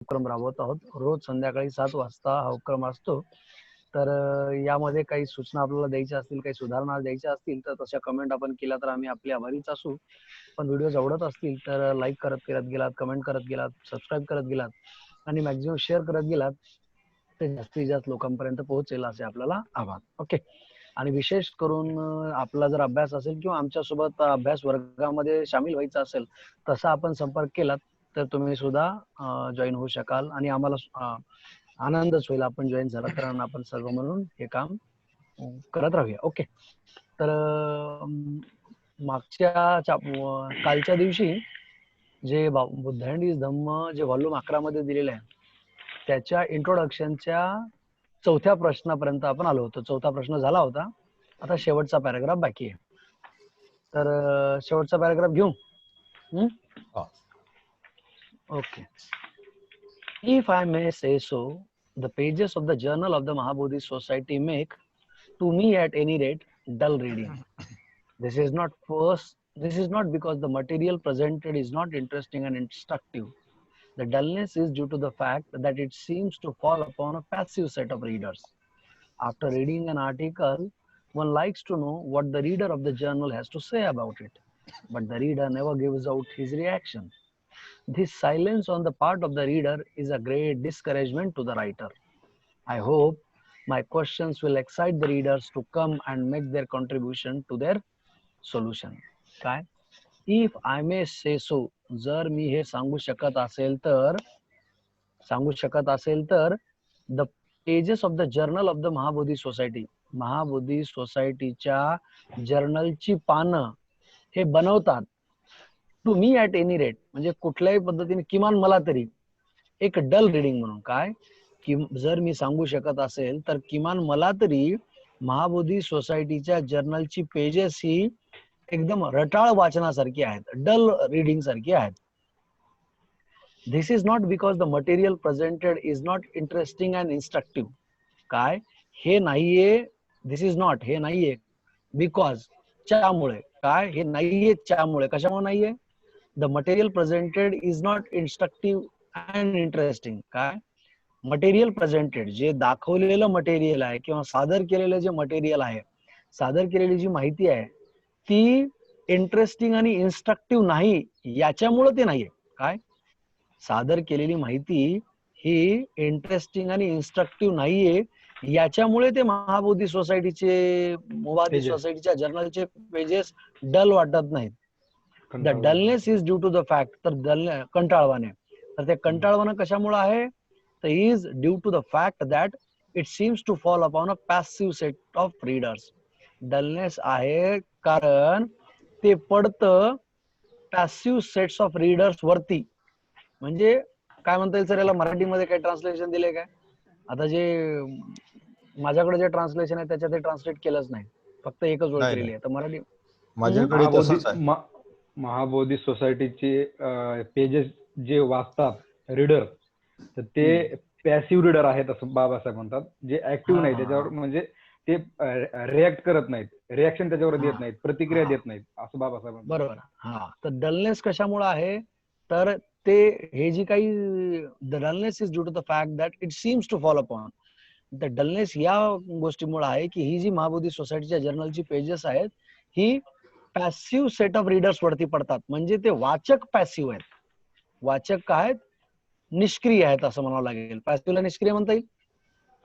उपक्रम राबवत आहोत. रोज संध्याकाळी 7 वाजता हा उपक्रम असतो. तर यामध्ये काही सूचना आपल्याला द्यायच्या असतील, काही सुधारणा द्यायच्या असतील तर तशा कमेंट आपण केल्या तर आम्ही आपले आभारीच असू. पण व्हिडिओज आवडत असतील तर लाईक करत गेलात, कमेंट करत गेलात, सबस्क्राईब करत गेलात आणि मॅक्झिमम शेअर करत गेलात ते जास्तीत जास्त लोकांपर्यंत पोहोचेल असे आपल्याला आभार. ओके. आणि विशेष करून आपला जर अभ्यास असेल किंवा आमच्यासोबत अभ्यास वर्गामध्ये सामील व्हायचा असेल तसा आपण संपर्क केलात तर तुम्ही सुद्धा जॉईन होऊ शकाल आणि आम्हाला आनंदच होईल आपण जॉईन झाला कारण आपण सर्व म्हणून हे काम करत राहूया. ओके. तर कालच्या दिवशी जे बुद्ध अँड हिज धम्म जे व्हॉल्यूम 11 मध्ये दिलेलं आहे त्याच्या इंट्रोडक्शनच्या 4थ्या प्रश्नापर्यंत आपण आलो होतो. 4था प्रश्न झाला होता. आता शेवटचा पॅराग्राफ बाकी आहे. तर शेवटचा पॅराग्राफ घेऊ. Okay. If I may say so, the pages of the Journal of the Mahabodhi Society make, to me at any rate, dull reading. This is not because the material presented is not interesting and instructive. The dullness is due to the fact that it seems to fall upon a passive set of readers. After reading an article, one likes to know what the reader of the journal has to say about it, but the reader never gives out his reaction. This silence on the part of the reader is a great discouragement to the writer. I hope my questions will excite the readers to come and make their contribution to their solution. काय? If I may say so, जर मी हे सांगू शकत असेल तर the pages of the journal of the Mahabodhi society, Mahabodhi सोसायटीच्या जर्नलची पानं हे बनवतात. To me at any rate म्हणजे कुठल्याही पद्धतीने किमान मला तरी एक डल रिडिंग म्हणून काय की जर मी सांगू शकत असेल तर किमान मला तरी महाबोधी सोसायटीच्या जर्नलची पेजेस ही एकदम रटाळ वाचनासारखी आहेत, डल रिडिंग सारखी आहेत. This is not because the material presented is not interesting and instructive. काय हे नाहीये, दिस इज नॉट हे नाहीये बिकॉज च्यामुळे, काय हे नाहीये च्यामुळे, कशामुळे नाहीये? The material presented is not instructive and interesting. काय मटेरियल प्रेझेंटेड जे दाखवलेलं मटेरियल आहे किंवा सादर केलेलं जे मटेरियल आहे, सादर केलेली जी माहिती आहे ती इंटरेस्टिंग आणि इन्स्ट्रक्टिव्ह नाही याच्यामुळे ते नाहीये. काय सादर केलेली माहिती ही इंटरेस्टिंग आणि इन्स्ट्रक्टिव्ह नाहीये याच्यामुळे ते महाबोधी सोसायटीच्या जर्नलचे पेजेस डल वाटत नाहीत. The dullness is due to the fact, तर कंटाळवाने, तर ते कंटाळवानं कशामुळे आहे? तर is due to the fact that it seems to fall upon a passive set of readers. Dullness आहे कारण ते पडतं पॅसिव्ह सेट्स ऑफ रीडर्स वरती. म्हणजे काय म्हणता येईल सर याला मराठीमध्ये काय ट्रान्सलेशन दिले काय? आता जे माझ्याकडे जे ट्रान्सलेशन आहे त्याच्यात ते ट्रान्सलेट केलंच नाही, फक्त एकच ओळ केलेली आहे. तर मराठी माझ्याकडे तसंच आहे. महाबोधी सोसायटीचे पेजेस जे वाचतात रीडर तर ते पॅसिव्ह रीडर आहेत असं बाबासाहेब म्हणतात. जे ऍक्टिव्ह नाही त्याच्यावर म्हणजे ते रिॲक्ट करत नाहीत, रिॲक्शन त्याच्यावर देत नाहीत, प्रतिक्रिया देत नाहीत असं बाबासाहेब म्हणतात. बरोबर. हा, तर डलनेस कशामुळे आहे? तर ते हे जी काही the dullness is due to the fact that it seems to fall upon. The dullness या गोष्टीमुळे आहे की ही जी महाबोधी सोसायटीच्या जर्नलची पेजेस आहेत ही पॅसिव्ह सेट ऑफ रीडर्स वरती पडतात. म्हणजे ते वाचक पॅसिव्ह आहेत. वाचक काय आहेत? निष्क्रिय आहेत असं म्हणावं लागेल. पॅसिव्हला निष्क्रिय म्हणता येईल?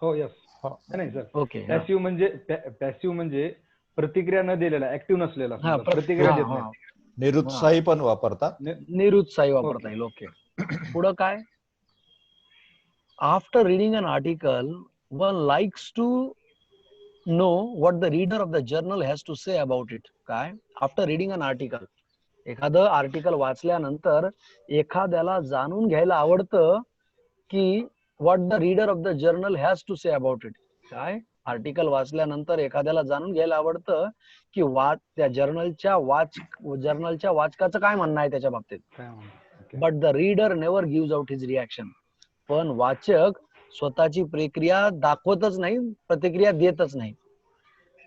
हो, यस. नाही सर, ओके. पॅसिव्ह म्हणजे प्रतिक्रिया न दिलेला, ऍक्टिव्ह नसलेला, प्रतिक्रिया देत नाही, निरुत्साही पण वापरतात. निरुत्साही वापरता येईल. ओके. पुढं काय? After reading an article one likes to know what the reader of the journal has to say about it. काय आफ्टर रिडिंग अन आर्टिकल, एखादं आर्टिकल वाचल्यानंतर एखाद्याला जाणून घ्यायला आवडतं की what the reader of the journal has to say about it. काय article वाचल्यानंतर एखाद्याला जाणून घ्यायला आवडतं की त्या जर्नलच्या वाचकाचं काय म्हणणं आहे त्याच्या बाबतीत. But the reader never gives out his reaction. पण वाचक स्वतःची प्रतिक्रिया दाखवतच नाही, प्रतिक्रिया देतच नाही.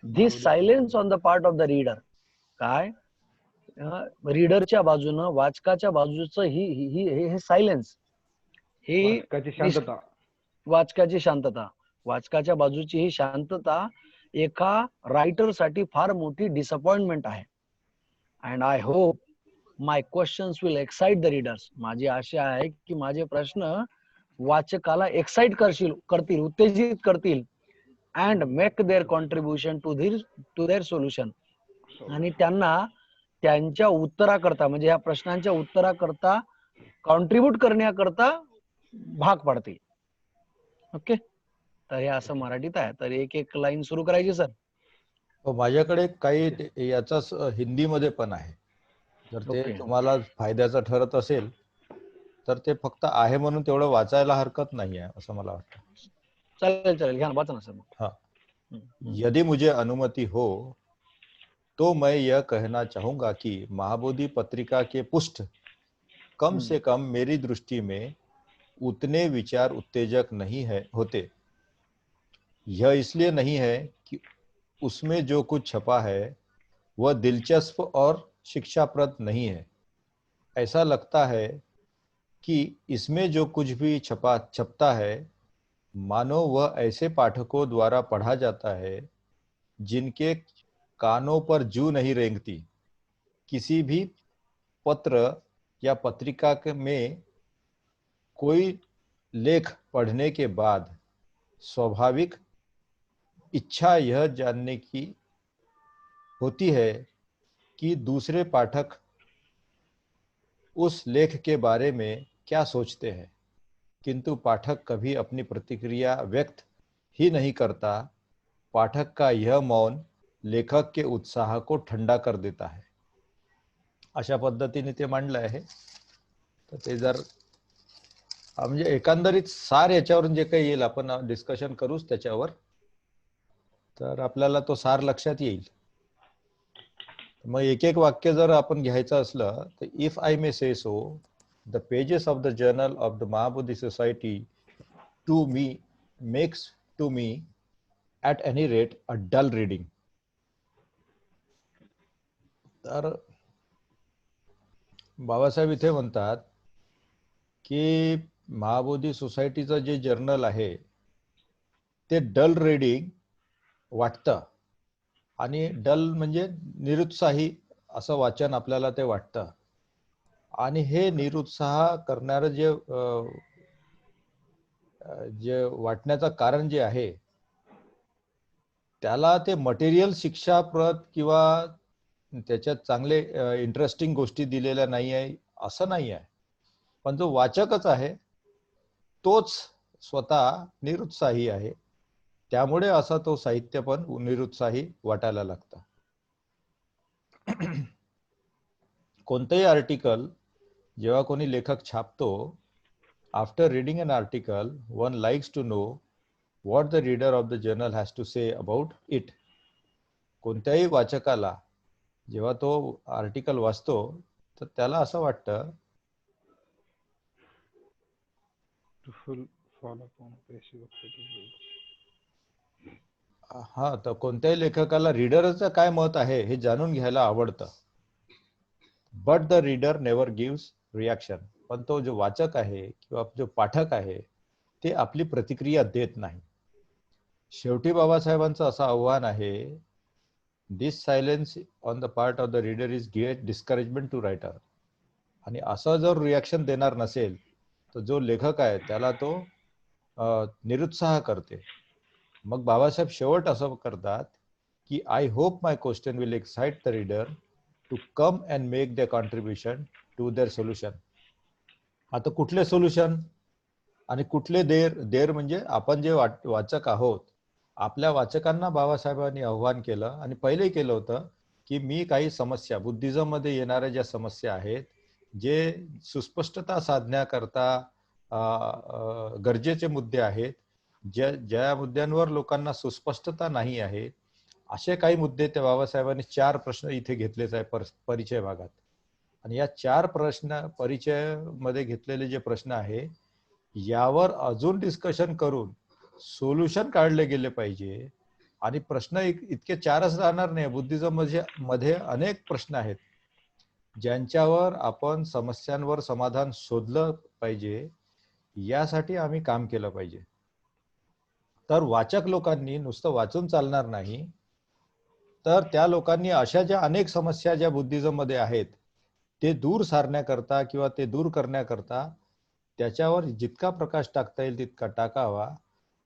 This silence on the part of the reader, काय रीडरच्या बाजूनं, वाचकाच्या बाजूचं हे सायलेन्स, ही वाचकाची शांतता. वाचकाची शांतता, वाचकाच्या बाजूची ही शांतता एका रायटर साठी फार मोठी डिसअपॉइंटमेंट आहे. And I hope my questions will excite the readers. माझी आशा आहे की माझे प्रश्न वाचकाला एक्साइट करतील, उत्तेजित करतील. And make their contribution to their solution. आणि त्यांना त्यांच्या उत्तराकरता म्हणजे या प्रश्नांच्या उत्तराकरता कॉन्ट्रीब्यूट करण्याकरता भाग पाडतील. ओके, तर हे असं मराठीत आहे. तर एक एक लाईन सुरू करायची सर. माझ्याकडे काही याचाच हिंदीमध्ये पण आहे. जर ते ओके. तुम्हाला फायद्याचं ठरत असेल तर ते फक्त आहे म्हणून तेवढं वाचायला हरकत नाही आहे असं मला वाटतं. चालेल चालेल, घ्या ना, वाचा ना सर. हाँ, यदि मुझे अनुमति हो तो मैं यह कहना चाहूंगा कि महाबोधि पत्रिका के पुष्ट कम से कम मेरी दृष्टि में उतने विचार उत्तेजक नहीं होते। यह इसलिए नहीं है कि उसमें जो कुछ छपा है वह दिलचस्प और शिक्षाप्रद नहीं है। ऐसा लगता है कि इसमें जो कुछ भी छपता है मानो वह ऐसे पाठकों द्वारा पढ़ा जाता है जिनके कानों पर जू नहीं रेंगती। किसी भी पत्र या पत्रिका में कोई लेख पढ़ने के बाद स्वाभाविक इच्छा यह जानने की होती है कि दूसरे पाठक उस लेख के बारे में क्या सोचते हैं, किंतु पाठक कभी अपनी प्रतिक्रिया व्यक्त ही नहीं करता। पाठक का यह मौन लेखक के उत्साह को ठंडा कर देता है. अशा पद्धतीने ते मांडलं आहे. तर ते जर म्हणजे एकंदरीत सार याच्यावरून जे काही येईल आपण डिस्कशन करूच त्याच्यावर, तर आपल्याला तो सार लक्षात येईल. मग एक एक वाक्य जर आपण घ्यायचं असलं तर if I may say so the pages of the journal of the Mahabodhi society to me makes to me at any rate a dull reading. तर बाबासाहेब इथे म्हणतात की महाबोधी सोसायटीचं जे जर्नल आहे ते डल रीडिंग वाटतं, आणि डल म्हणजे निरुत्साही असं वाचन आपल्याला ते वाटतं. आणि हे निरुत्साह करणारं जे वाटण्याचं कारण जे आहे त्याला ते मटेरियल शिक्षाप्रद किंवा त्याच्यात चांगले इंटरेस्टिंग गोष्टी दिलेल्या नाही आहे असं नाही आहे, पण जो वाचकच आहे तोच स्वतः निरुत्साही आहे, त्यामुळे असं तो साहित्य पण निरुत्साही वाटायला लागतं. कोणतेही आर्टिकल जेव्हा कोणी लेखक छापतो, after reading an article one likes to know what the reader of the journal has to say about it. कोणत्याही वाचकाला जेव्हा तो आर्टिकल वाचतो तर त्याला असं वाटतं हा, तर कोणत्याही लेखकाला रीडरचं काय मत आहे हे जाणून घ्यायला आवडतं. But the reader never gives reaction. पण तो जो वाचक आहे किंवा जो पाठक आहे ते आपली प्रतिक्रिया देत नाही. शेवटी बाबासाहेबांचं असं आव्हान आहे, this silence on the part of the reader is great discouragement to writer. आणि असं जर रिॲक्शन देणार नसेल तर जो लेखक आहे त्याला तो निरुत्साह करते. मग बाबासाहेब शेवट असं करतात की I hope my question will excite the reader to come and make the contribution to their solution. आता कुठले सोल्युशन आणि कुठले देर म्हणजे आपण जे वाचक आहोत, आपल्या वाचकांना बाबासाहेबांनी आव्हान केलं आणि पहिले केलं होतं की मी काही समस्या बुद्धिझम मध्ये येणाऱ्या ज्या समस्या आहेत, जे सुस्पष्टता साधण्याकरता गरजेचे मुद्दे आहेत, ज्या मुद्द्यांवर लोकांना सुस्पष्टता नाही आहे, असे काही मुद्दे त्या बाबासाहेबांनी 4 प्रश्न इथे घेतलेच आहे परिचय भागात. आणि या 4 प्रश्न परिचय मध्ये घेतलेले जे प्रश्न आहे यावर अजून डिस्कशन करून सोल्युशन काढले गेले पाहिजे. आणि प्रश्न इतके 4च राहणार नाही. बुद्धिझम मध्ये अनेक प्रश्न आहेत ज्यांच्यावर आपण समस्यांवर समाधान शोधलं पाहिजे. यासाठी आम्ही काम केलं पाहिजे. तर वाचक लोकांनी नुसतं वाचून चालणार नाही, तर त्या लोकांनी अशा ज्या अनेक समस्या ज्या बुद्धिझम मध्ये आहेत ते दूर सारण्याकरता किंवा ते दूर करण्याकरता त्याच्यावर जितका प्रकाश टाकता येईल तितका टाकावा.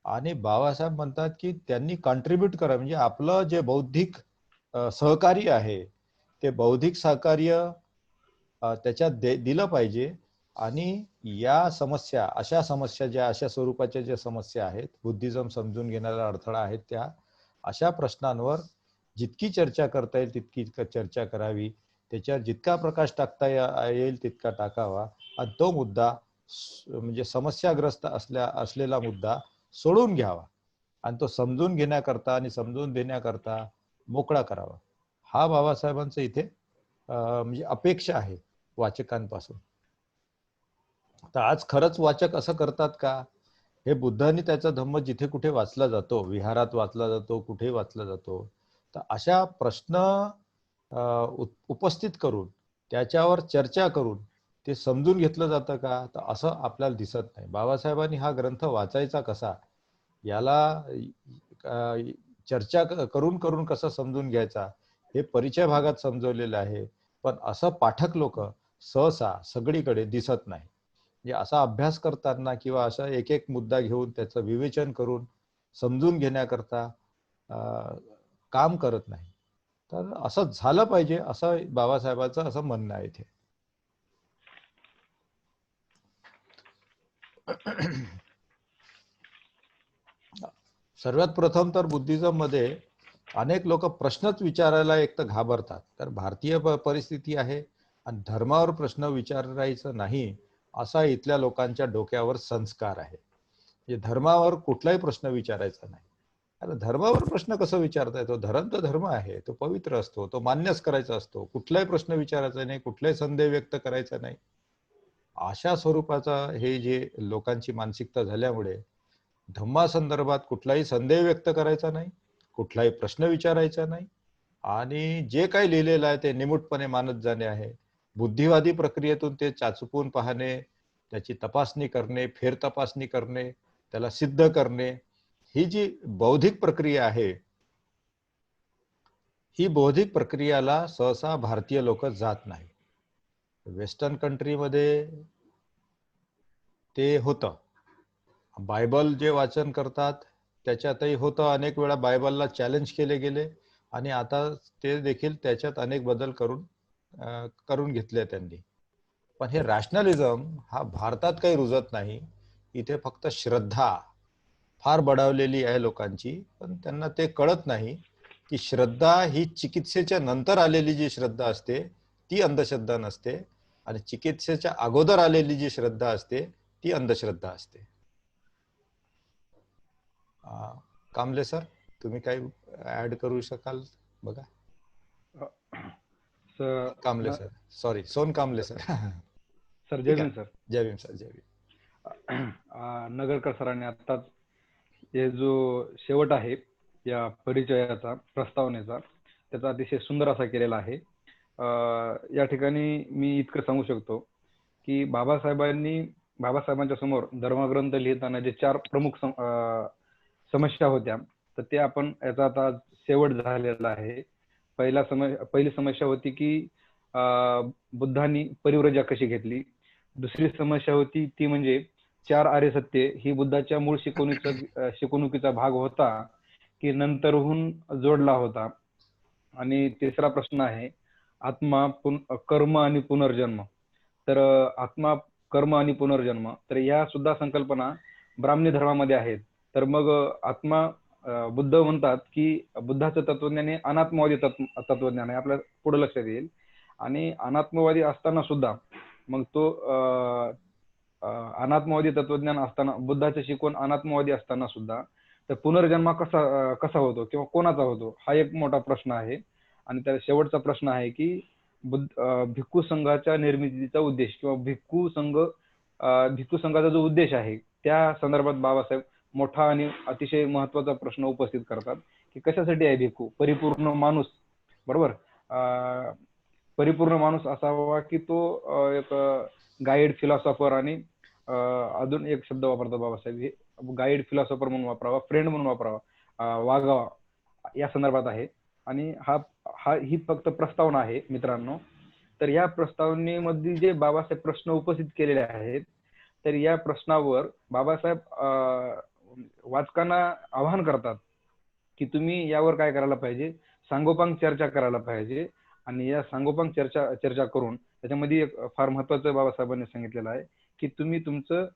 आणि बाबासाहेब म्हणतात की त्यांनी कॉन्ट्रीब्यूट करा, म्हणजे आपलं जे बौद्धिक सहकार्य आहे ते बौद्धिक सहकार्य त्याच्यात दिलं पाहिजे. आणि या समस्या, अशा समस्या ज्या अशा स्वरूपाच्या ज्या समस्या आहेत, बुद्धिझम समजून घेण्याला अडथळा आहेत, त्या अशा प्रश्नांवर जितकी चर्चा करता येईल तितकी चर्चा करावी, त्याच्यावर जितका प्रकाश टाकता येईल तितका टाकावा. आणि तो मुद्दा म्हणजे समस्याग्रस्त असलेला मुद्दा सोडून घ्यावा आणि तो समजून घेण्याकरता आणि समजून देण्याकरता मोकळा करावा. हा बाबासाहेबांचं इथे म्हणजे अपेक्षा आहे वाचकांपासून. तर आज खरंच वाचक असं करतात का? हे बुद्धांनी त्याचा धम्म जिथे कुठे वाचला जातो, विहारात वाचला जातो, कुठे वाचला जातो, तर अशा प्रश्न उपस्थित करून त्याच्यावर चर्चा करून ते समजून घेतलं जातं का? तर असं आपल्याला दिसत नाही. बाबासाहेबांनी हा ग्रंथ वाचायचा कसा, याला चर्चा करून करून कसं समजून घ्यायचा हे परिचय भागात समजवलेलं आहे. पण असं पाठक लोक सहसा सगळीकडे दिसत नाही. म्हणजे असा अभ्यास करताना किंवा असा एक एक मुद्दा घेऊन त्याचं विवेचन करून समजून घेण्याकरता काम करत नाही. तर असं झालं पाहिजे असं बाबासाहेबांचं असं म्हणणं आहे इथे. सर्वात प्रथम तर बुद्धिझम मध्ये अनेक लोक प्रश्नच विचारायला एक तर घाबरतात. तर भारतीय परिस्थिती आहे आणि धर्मावर प्रश्न विचारायचं नाही असा इथल्या लोकांच्या डोक्यावर संस्कार आहे. म्हणजे धर्मावर कुठलाही प्रश्न विचारायचा नाही. आता धर्मावर प्रश्न कसं विचारता येतो? धर्म तर धर्म आहे, तो पवित्र असतो, तो मान्यच करायचा असतो. कुठलाही प्रश्न विचारायचा नाही, कुठलाही संदेह व्यक्त करायचा नाही. अशा स्वरूपाचा हे जे लोकांची मानसिकता झाल्यामुळे धम्मासंदर्भात कुठलाही संदेह व्यक्त करायचा नाही, कुठलाही प्रश्न विचारायचा नाही आणि जे काही लिहिलेलं आहे ते निमूटपणे मानत जाणे आहे. बुद्धिवादी प्रक्रियेतून ते चाचपून पाहणे, त्याची तपासणी करणे, फेर तपासणी करणे, त्याला सिद्ध करणे, ही जी बौद्धिक प्रक्रिया आहे, ही बौद्धिक प्रक्रियाला सहसा भारतीय लोक जात नाही. वेस्टर्न कंट्रीमध्ये ते होतं. बायबल जे वाचन करतात त्याच्यातही होतं, अनेक वेळा बायबलला चॅलेंज केले गेले आणि आता ते देखील त्याच्यात अनेक बदल करून घेतले त्यांनी. पण हे रॅशनलिझम हा भारतात काही रुजत नाही. इथे फक्त श्रद्धा फार बढावलेली आहे लोकांची, पण त्यांना ते कळत नाही की श्रद्धा ही चिकित्सेच्या नंतर आलेली जी श्रद्धा असते ती अंधश्रद्धा नसते आणि चिकित्सेच्या अगोदर आलेली जी श्रद्धा असते ती अंधश्रद्धा असते. कांबळे सर, तुम्ही काही ऍड करू शकाल? बघा. कांबळे सर, सॉरी, सोन कांबळे सर. सर जय भीम सर. जय भीम सर, जय भीम. नगरकर सरांनी आता हे जो शेवट आहे या परिचयाचा, प्रस्तावनेचा, त्याचा अतिशय सुंदर असा केलेला आहे. या ठिकाणी मी इतकं सांगू शकतो की बाबासाहेबांच्या समोर धर्मग्रंथ लिहिताना जे 4 प्रमुख समस्या होत्या, तर ते आपण याचा आता शेवट झालेला आहे. पहिली समस्या होती की बुद्धांनी परिव्रजा कशी घेतली. दुसरी समस्या होती ती म्हणजे 4 आर्य सत्ये ही बुद्धाच्या मूळ शिकवणुकीचा भाग होता की नंतरहून जोडला होता. आणि तिसरा प्रश्न आहे आत्मा, कर्म आणि पुनर्जन्म. तर आत्मा, कर्म आणि पुनर्जन्म, तर या सुद्धा संकल्पना ब्राह्मणी धर्मामध्ये आहेत. तर मग आत्मा, बुद्ध म्हणतात की बुद्धाचं तत्वज्ञान हे अनात्मवादी तत्वज्ञान आहे, आपल्या पुढे लक्षात येईल. आणि अनात्मवादी असताना सुद्धा मग तो अनात्मवादी तत्वज्ञान असताना, बुद्धाचे शिकवण अनात्मवादी असताना सुद्धा, तर पुनर्जन्म कसा होतो किंवा कोणाचा होतो हा एक मोठा प्रश्न आहे. आणि त्या शेवटचा प्रश्न आहे की भिक्खू संघाच्या निर्मितीचा उद्देश किंवा भिक्खू संघाचा जो उद्देश आहे त्या संदर्भात बाबासाहेब मोठा आणि अतिशय महत्वाचा प्रश्न उपस्थित करतात की कशासाठी आहे भिक्खू? परिपूर्ण माणूस, बरोबर, परिपूर्ण माणूस असावा की तो एक गाईड, फिलॉसॉफर आणि अजून एक शब्द वापरतात बाबासाहेब, हे गाईड, फिलॉसॉफर म्हणून वापरावा, फ्रेंड म्हणून वापरावा, वागावा, या संदर्भात आहे. आणि ही फक्त प्रस्तावना आहे मित्रांनो. तर या प्रस्तावनेमध्ये जे बाबासाहेब प्रश्न उपस्थित केलेले आहेत, तर या प्रश्नावर बाबासाहेब वाचकांना आवाहन करतात की तुम्ही यावर काय करायला पाहिजे, सांगोपांग चर्चा करायला पाहिजे. आणि या सांगोपांग चर्चा करून त्याच्यामध्ये एक फार महत्वाचं बाबासाहेबांनी सांगितलेलं आहे की तुम्ही तुमचं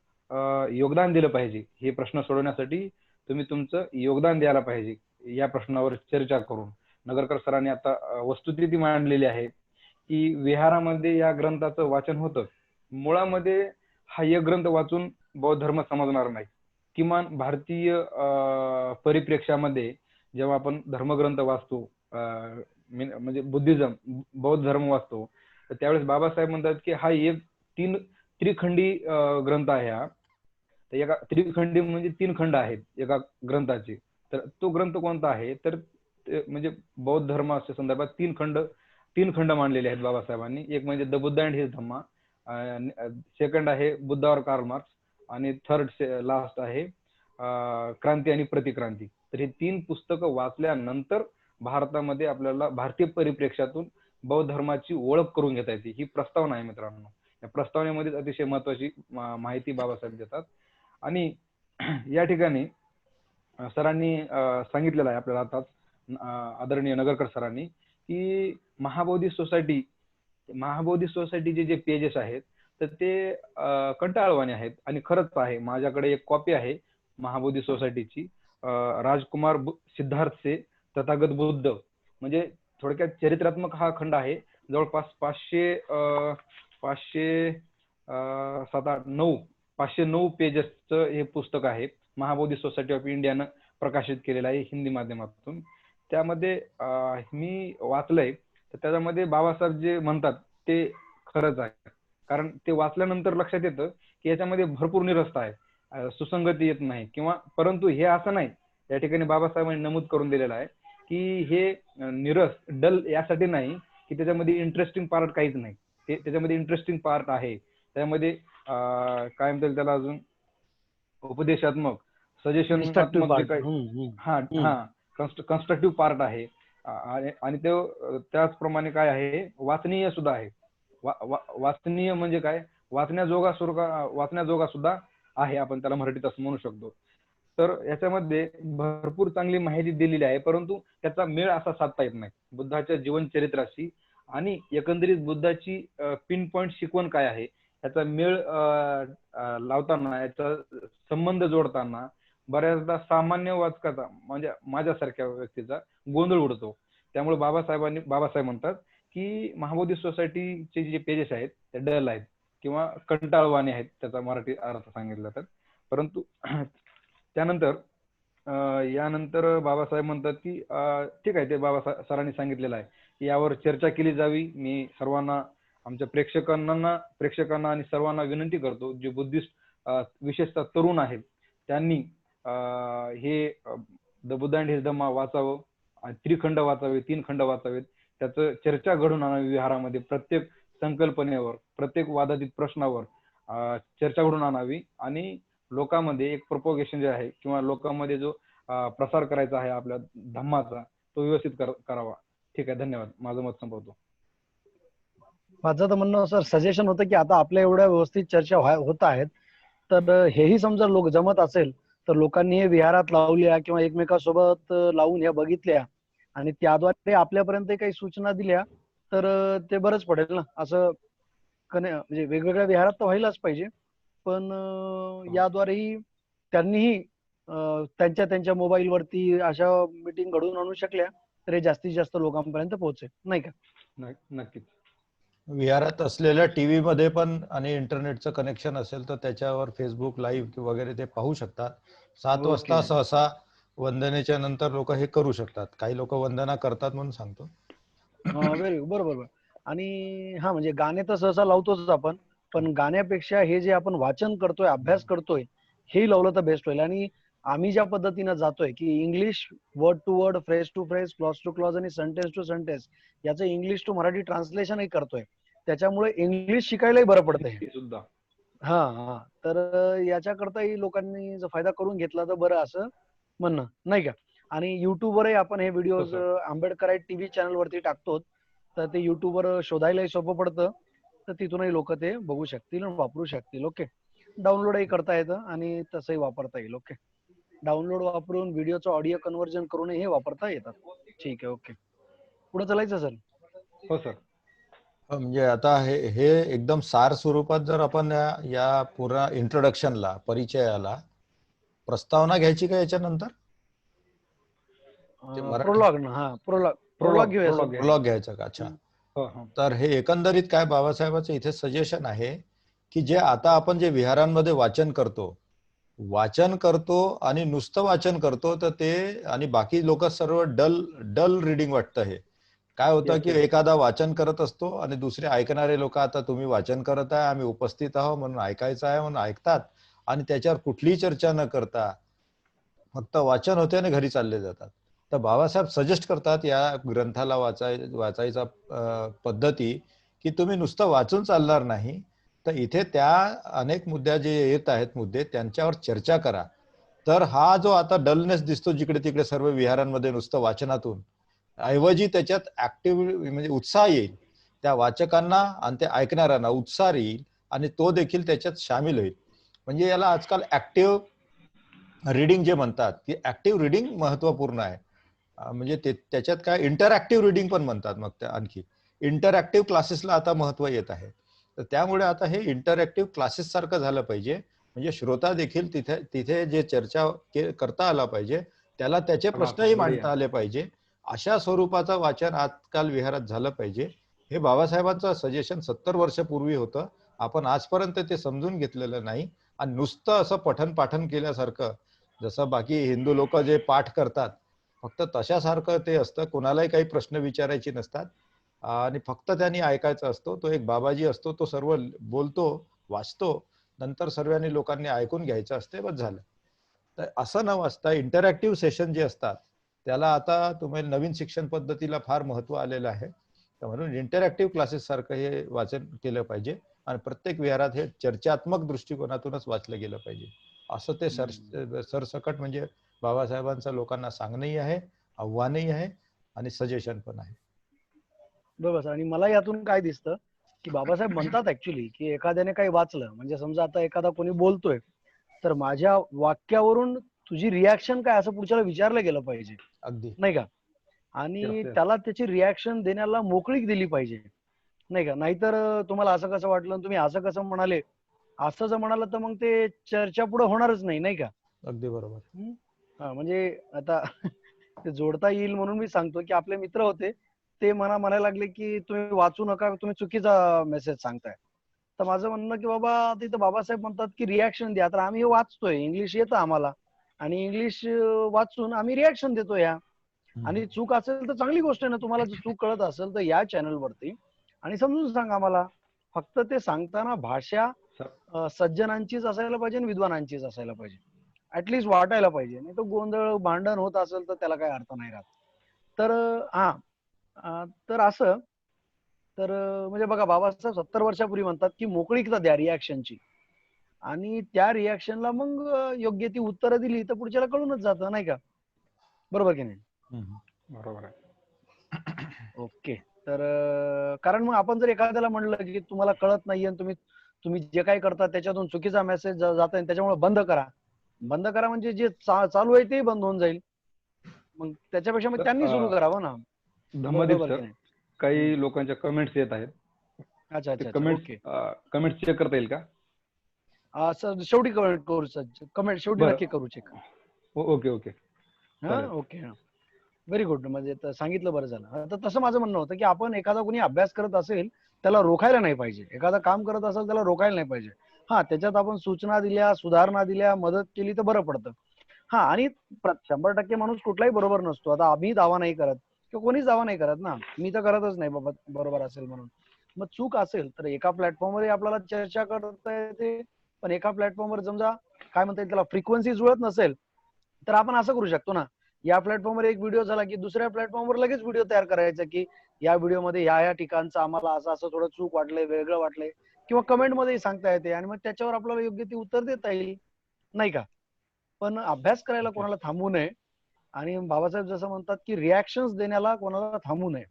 योगदान दिलं पाहिजे. हे प्रश्न सोडवण्यासाठी तुम्ही तुमचं योगदान द्यायला पाहिजे या प्रश्नावर चर्चा करून. नगरकर सरांनी आता वस्तुस्थिती मांडलेली आहे की विहारामध्ये या ग्रंथाचं वाचन होतं. मुळामध्ये हा एक ग्रंथ वाचून बौद्ध धर्म समजणार नाही. किमान भारतीय परिप्रेक्ष्यामध्ये जेव्हा आपण धर्मग्रंथ वाचतो, म्हणजे बुद्धिझम, बौद्ध धर्म वाचतो, तर त्यावेळेस बाबासाहेब म्हणतात की हा एक त्रिखंडी ग्रंथ आहे. हा एका त्रिखंडी म्हणजे 3 खंड आहेत एका ग्रंथाचे. तर तो ग्रंथ कोणता आहे, तर म्हणजे बौद्ध धर्माच्या संदर्भात 3 खंड मांडलेले आहेत बाबासाहेबांनी. एक म्हणजे the Buddha and his Dhamma, second आहे बुद्धा और कार्ल मार्क्स, आणि थर्ड लास्ट आहे क्रांती आणि प्रतिक्रांती. तर हे 3 पुस्तकं वाचल्यानंतर भारतामध्ये आपल्याला भारतीय परिप्रेक्ष्यातून बौद्ध धर्माची ओळख करून घेता येते. ही प्रस्तावना आहे मित्रांनो. या प्रस्तावनेमध्ये अतिशय महत्वाची माहिती बाबासाहेब देतात. आणि या ठिकाणी सरांनी सांगितलेलं आहे आपल्याला आताच, आदरणीय नगरकर सरांनी, की महाबोधी सोसायटीचे जे पेजेस आहेत तर ते कंटाळवाणे आहेत. आणि खरंच आहे, माझ्याकडे एक कॉपी आहे महाबोधी सोसायटीची, राजकुमार सिद्धार्थ से तथागत बुद्ध, म्हणजे थोडक्यात चरित्रात्मक हा खंड आहे. जवळपास 509 पेजेसचं हे पुस्तक आहे. महाबोधी सोसायटी ऑफ इंडियानं प्रकाशित केलेलं आहे हिंदी माध्यमातून. त्यामध्ये मी वाचलंय, तर त्याच्यामध्ये बाबासाहेब जे म्हणतात ते खरंच आहे. कारण ते वाचल्यानंतर लक्षात येतं की याच्यामध्ये भरपूर निरस्त आहे, सुसंगती येत नाही किंवा, परंतु हे असं नाही, या ठिकाणी बाबासाहेबांनी नमूद करून दिलेलं आहे की हे निरस डल यासाठी नाही की त्याच्यामध्ये इंटरेस्टिंग पार्ट काहीच नाही. त्याच्यामध्ये इंटरेस्टिंग पार्ट आहे. त्यामध्ये काय म्हणतात त्याला अजून, उपदेशात्मक, सजेशनात्मक जे काही कन्स्ट्रक्टिव्ह पार्ट आहे. आणि ते त्याचप्रमाणे काय आहे, वाचनीय सुद्धा आहे. वाचनीय म्हणजे काय, वाचण्याजोगा सुद्धा आहे, आपण त्याला मराठीत असं म्हणू शकतो. तर याच्यामध्ये भरपूर चांगली माहिती दिलेली आहे, परंतु त्याचा मेळ असा साधता येत नाही बुद्धाच्या जीवनचरित्राशी. आणि एकंदरीत बुद्धाची पिन पॉइंट शिकवण काय आहे याचा मेळ लावताना, याचा संबंध जोडताना बऱ्याचदा सामान्य वाचकाचा, म्हणजे माझ्यासारख्या व्यक्तीचा गोंधळ उडतो. त्यामुळे बाबासाहेब म्हणतात की महाबोधी सोसायटीचे जे पेजेस आहेत ते डल आहेत किंवा कंटाळवाणे आहेत, त्याचा मराठी अर्थ सांगितला तर. परंतु त्यानंतर यानंतर बाबासाहेब म्हणतात की ठीक आहे, ते सरांनी सरांनी आहे की यावर चर्चा केली जावी. मी सर्वांना, आमच्या प्रेक्षकांना आणि सर्वांना विनंती करतो, जे बुद्धिस्ट विशेषतः तरुण आहेत त्यांनी हे द बुद्धा अँड हिज धम्मा वाचावं, त्रिखंड वाचावे, 3 खंड वाचावेत. त्याचं चर्चा घडून आणावी विहारामध्ये. प्रत्येक संकल्पनेवर, प्रत्येक वादातीत प्रश्नावर चर्चा घडून आणावी आणि लोकांमध्ये एक प्रोपोगेशन जे आहे किंवा लोकांमध्ये जो प्रसार करायचा आहे आपल्या धम्माचा, तो व्यवस्थित करावा. ठीक आहे, धन्यवाद. माझं मत संपवतो. माझं तर म्हणणं सर सजेशन होतं की आता आपल्या एवढ्या व्यवस्थित चर्चा होत आहेत, तर हेही समजा लोक जमत असेल तर लोकांनी हे विहारात लावल्या किंवा एकमेकांसोबत लावून ह्या बघितल्या आणि त्याद्वारे आपल्यापर्यंत काही सूचना दिल्या तर ते बरंच पडेल ना. असं म्हणजे वेगवेगळ्या विहारात तर व्हायलाच पाहिजे, पण याद्वारेही त्यांनीही त्यांच्या मोबाईल वरती अशा मीटिंग घडवून आणू शकल्या तर हे जास्तीत जास्त लोकांपर्यंत पोहोचेल, नाही का? नक्कीच. विहारात असलेल्या टीव्ही मध्ये पण आणि इंटरनेटचं कनेक्शन असेल तर त्याच्यावर फेसबुक लाईव्ह वगैरे ते पाहू शकतात. 7 वाजता सहसा वंदनेच्या नंतर लोक हे करू शकतात. काही लोक वंदना करतात म्हणून सांगतो. बरोबर. आणि हा म्हणजे गाणे तर सहसा लावतोच आपण, पण गाण्यापेक्षा हे जे आपण वाचन करतोय, अभ्यास करतोय, हे लावलं तर बेस्ट होईल. आणि आम्ही ज्या पद्धतीनं जातोय की English word to word, phrase to phrase, clause to clause आणि सेंटेन्स टू सेंटेन्स याचं इंग्लिश टू मराठी ट्रान्सलेशनही करतोय, त्याच्यामुळे इंग्लिश शिकायलाही बरं पडतंय. हा हा तर याच्याकरताही लोकांनी जर फायदा करून घेतला तर बरं असं म्हणणं नाही का. आणि युट्यूबवरही आपण हे हो videos sir. Ambedkarite TV channel वरती टाकतो, तर ते युट्यूबवर शोधायलाही सोपं पडतं, तर तिथूनही लोक ते बघू शकतील आणि वापरू शकतील. ओके, डाउनलोडही करता येतं आणि तसंही वापरता येईल. ओके, डाउनलोड वापरून व्हिडिओचं ऑडिओ कन्व्हर्जन करून हे वापरता येतात. ठीक आहे, ओके, पुढे चालायचं सर. हो सर. म्हणजे आता हे हे एकदम सार स्वरूपात जर आपण या पुरा इंट्रोडक्शनला, परिचयाला प्रस्तावना घ्यायची का याच्यानंतर? ते मराठी प्रोलॉग ना, हा प्रोलॉग प्रोलॉग प्रोलॉग घेऊया सर. प्रोलॉग घ्यायचं. ब्लॉग घ्यायचा का? अच्छा. हो हो. तर हे एकंदरीत काय बाबासाहेबांचं इथे सजेशन आहे की जे आता आपण जे विहारांमध्ये वाचन करतो आणि नुसतं वाचन करतो, तर ते आणि बाकी लोक सर्व डल डल रिडिंग वाटतं. हे काय होतं की एखादा वाचन करत असतो आणि दुसरे ऐकणारे लोक, आता तुम्ही वाचन करत आहे, आम्ही उपस्थित आहोत म्हणून ऐकायचं आहे म्हणून ऐकतात आणि त्याच्यावर कुठलीही चर्चा न करता फक्त वाचन होते आणि घरी चालले जातात. तर बाबासाहेब सजेस्ट करतात या ग्रंथाला वाचायचा पद्धती की तुम्ही नुसतं वाचून चालणार नाही, तर इथे त्या अनेक मुद्दे जे येत आहेत मुद्दे त्यांच्यावर चर्चा करा. तर हा जो आता डलनेस दिसतो जिकडे तिकडे सर्व विहारांमध्ये नुसतं वाचनातून, ऐवजी त्याच्यात ऍक्टिव्ह म्हणजे उत्साह येईल, त्या वाचकांना आणि त्या ऐकणाऱ्यांना उत्साह येईल आणि तो देखील त्याच्यात सामील होईल. म्हणजे याला आजकाल ऍक्टिव्ह रीडिंग जे म्हणतात की ऍक्टिव्ह रीडिंग महत्वपूर्ण आहे. म्हणजे त्याच्यात काय इंटरॅक्टिव्ह रीडिंग पण म्हणतात. मग त्या आणखी इंटरॅक्टिव्ह क्लासेसला आता महत्व येत आहे. तर त्यामुळे आता हे इंटरॅक्टिव्ह क्लासेस सारखं झालं पाहिजे. म्हणजे श्रोता देखील तिथे तिथे जे चर्चा करता आला पाहिजे, त्याला त्याचे प्रश्नही मांडता आले पाहिजे. अशा स्वरूपाचं वाचन आजकाल विहारात झालं पाहिजे. हे बाबासाहेबांचं सजेशन 70 वर्षापूर्वी होतं. आपण आजपर्यंत ते समजून घेतलेलं नाही आणि नुसतं असं पठण पाठन केल्यासारखं, जसं बाकी हिंदू लोक जे पाठ करतात फक्त तशासारखं ते असतं. कोणालाही काही प्रश्न विचारायचे नसतात आणि फक्त त्यांनी ऐकायचा असतो. तो एक बाबाजी असतो, तो सर्व बोलतो, वाचतो, नंतर सर्वांनी लोकांनी ऐकून घ्यायचं असते, बस झालं. तर असं न वाचता इंटरॅक्टिव्ह सेशन जे असतात त्याला आता तुम्हाला नवीन शिक्षण पद्धतीला फार महत्व आलेलं आहे. तर म्हणून इंटरॅक्टिव्ह क्लासेस सारखं हे वाचन केलं पाहिजे आणि प्रत्येक विहारात हे चर्चात्मक दृष्टिकोनातूनच वाचलं गेलं पाहिजे, असं ते सरसकट म्हणजे बाबासाहेबांचं लोकांना सांगणंही आहे, आव्हानही आहे आणि सजेशन पण आहे. बरोबर. आणि मला यातून काय दिसतं की बाबासाहेब म्हणतात ऍक्च्युली की एखाद्याने काही वाचलं म्हणजे समजा आता एखादा कोणी बोलतोय, तर माझ्या वाक्यावरून तुझी रिॲक्शन काय असं पुढच्याला विचारलं गेलं पाहिजे, अगदी नाही का. आणि त्याला त्याची रिॲक्शन देण्याला मोकळीक दिली पाहिजे, नाही का. नाहीतर तुम्हाला असं कसं वाटलं, तुम्ही असं कसं म्हणाले, असं जर म्हणाल तर मग ते चर्चा पुढे होणारच नाही, नाही का. अगदी बरोबर. हा म्हणजे आता ते जोडता येईल म्हणून मी सांगतो की आपले मित्र होते, ते म्हणायला लागले की तुम्ही वाचू नका, तुम्ही चुकीचा मेसेज सांगताय. तर माझं म्हणणं की बाबा तिथं बाबासाहेब म्हणतात की रिॲक्शन द्या. तर आम्ही वाचतोय, इंग्लिश येतं आम्हाला आणि इंग्लिश वाचून आम्ही रिॲक्शन देतो या. आणि चूक असेल तर चांगली गोष्ट आहे ना. तुम्हाला जर चूक कळत असेल तर या चॅनल वरती आणि समजून सांगा आम्हाला. फक्त ते सांगताना भाषा सज्जनांचीच असायला पाहिजे आणि विद्वानांचीच असायला पाहिजे, ऍटलीस्ट वाटायला पाहिजे. नाही तर गोंधळ भांडण होत असेल तर त्याला काही अर्थ नाही राहत. तर तर असं तर म्हणजे बघा बाबासाहेब 70 वर्षापूर्वी म्हणतात की मोकळीकता द्या रिॲक्शनची, आणि त्या रिॲक्शनला मग योग्य ती उत्तरं दिली तर पुढच्याला कळूनच जातं, नाही का. बरोबर की नाही. बरोबर आहे. ओके. तर कारण मग आपण जर एखाद्याला म्हणलं की तुम्हाला कळत नाहीये आणि तुम्ही जे काही करता त्याच्यातून चुकीचा मेसेज जात आहे, त्याच्यामुळे बंद करा म्हणजे जे चालू आहे ते बंद होऊन जाईल. मग त्याच्यापेक्षा मग त्यांनी सुरू करावं ना. धम्मदीप बरोबर सर, की नाही. काही लोकांच्या कमेंट्स येत आहेत. अच्छा ते अच्छा ओके. कमेंट्स चेक करता येईल का? सर शेवटी करू सर, कमेंट शेवटी नक्की करू चेक. Okay okay. हा ओके. Very good. म्हणजे सांगितलं बरं झालं. तर तसं माझं म्हणणं होतं की आपण एखादा कोणी अभ्यास करत असेल त्याला रोखायला नाही पाहिजे, एखादा काम करत असेल त्याला रोखायला नाही पाहिजे. हा, त्याच्यात आपण सूचना दिल्या, सुधारणा दिल्या, मदत केली तर बरं पडतं. हा, आणि 100% माणूस कुठलाही बरोबर नसतो. आता आम्ही दावा नाही करत किंवा कोणीच दावा नाही करत ना, मी तर करतच नाही बाबा बरोबर असेल म्हणून. मग चूक असेल तर एका प्लॅटफॉर्मवर आपल्याला चर्चा करता येते, पण एका प्लॅटफॉर्मवर समजा काय म्हणता येईल त्याला फ्रिक्वेन्सी जुळत नसेल तर आपण असं करू शकतो ना, या प्लॅटफॉर्मवर एक व्हिडिओ झाला की दुसऱ्या प्लॅटफॉर्मवर लगेच व्हिडिओ तयार करायचा की या व्हिडिओमध्ये ह्या ठिकाणचं आम्हाला असं असं थोडं चूक वाटलंय, वेगळं वाटलंय, किंवा कमेंट मध्ये सांगता येते आणि मग त्याच्यावर आपल्याला योग्य ते उत्तर देता येईल, नाही का? पण अभ्यास करायला कोणाला थांबू नये आणि बाबासाहेब जसं म्हणतात की रिॲक्शन्स देण्याला कोणाला थांबू नये.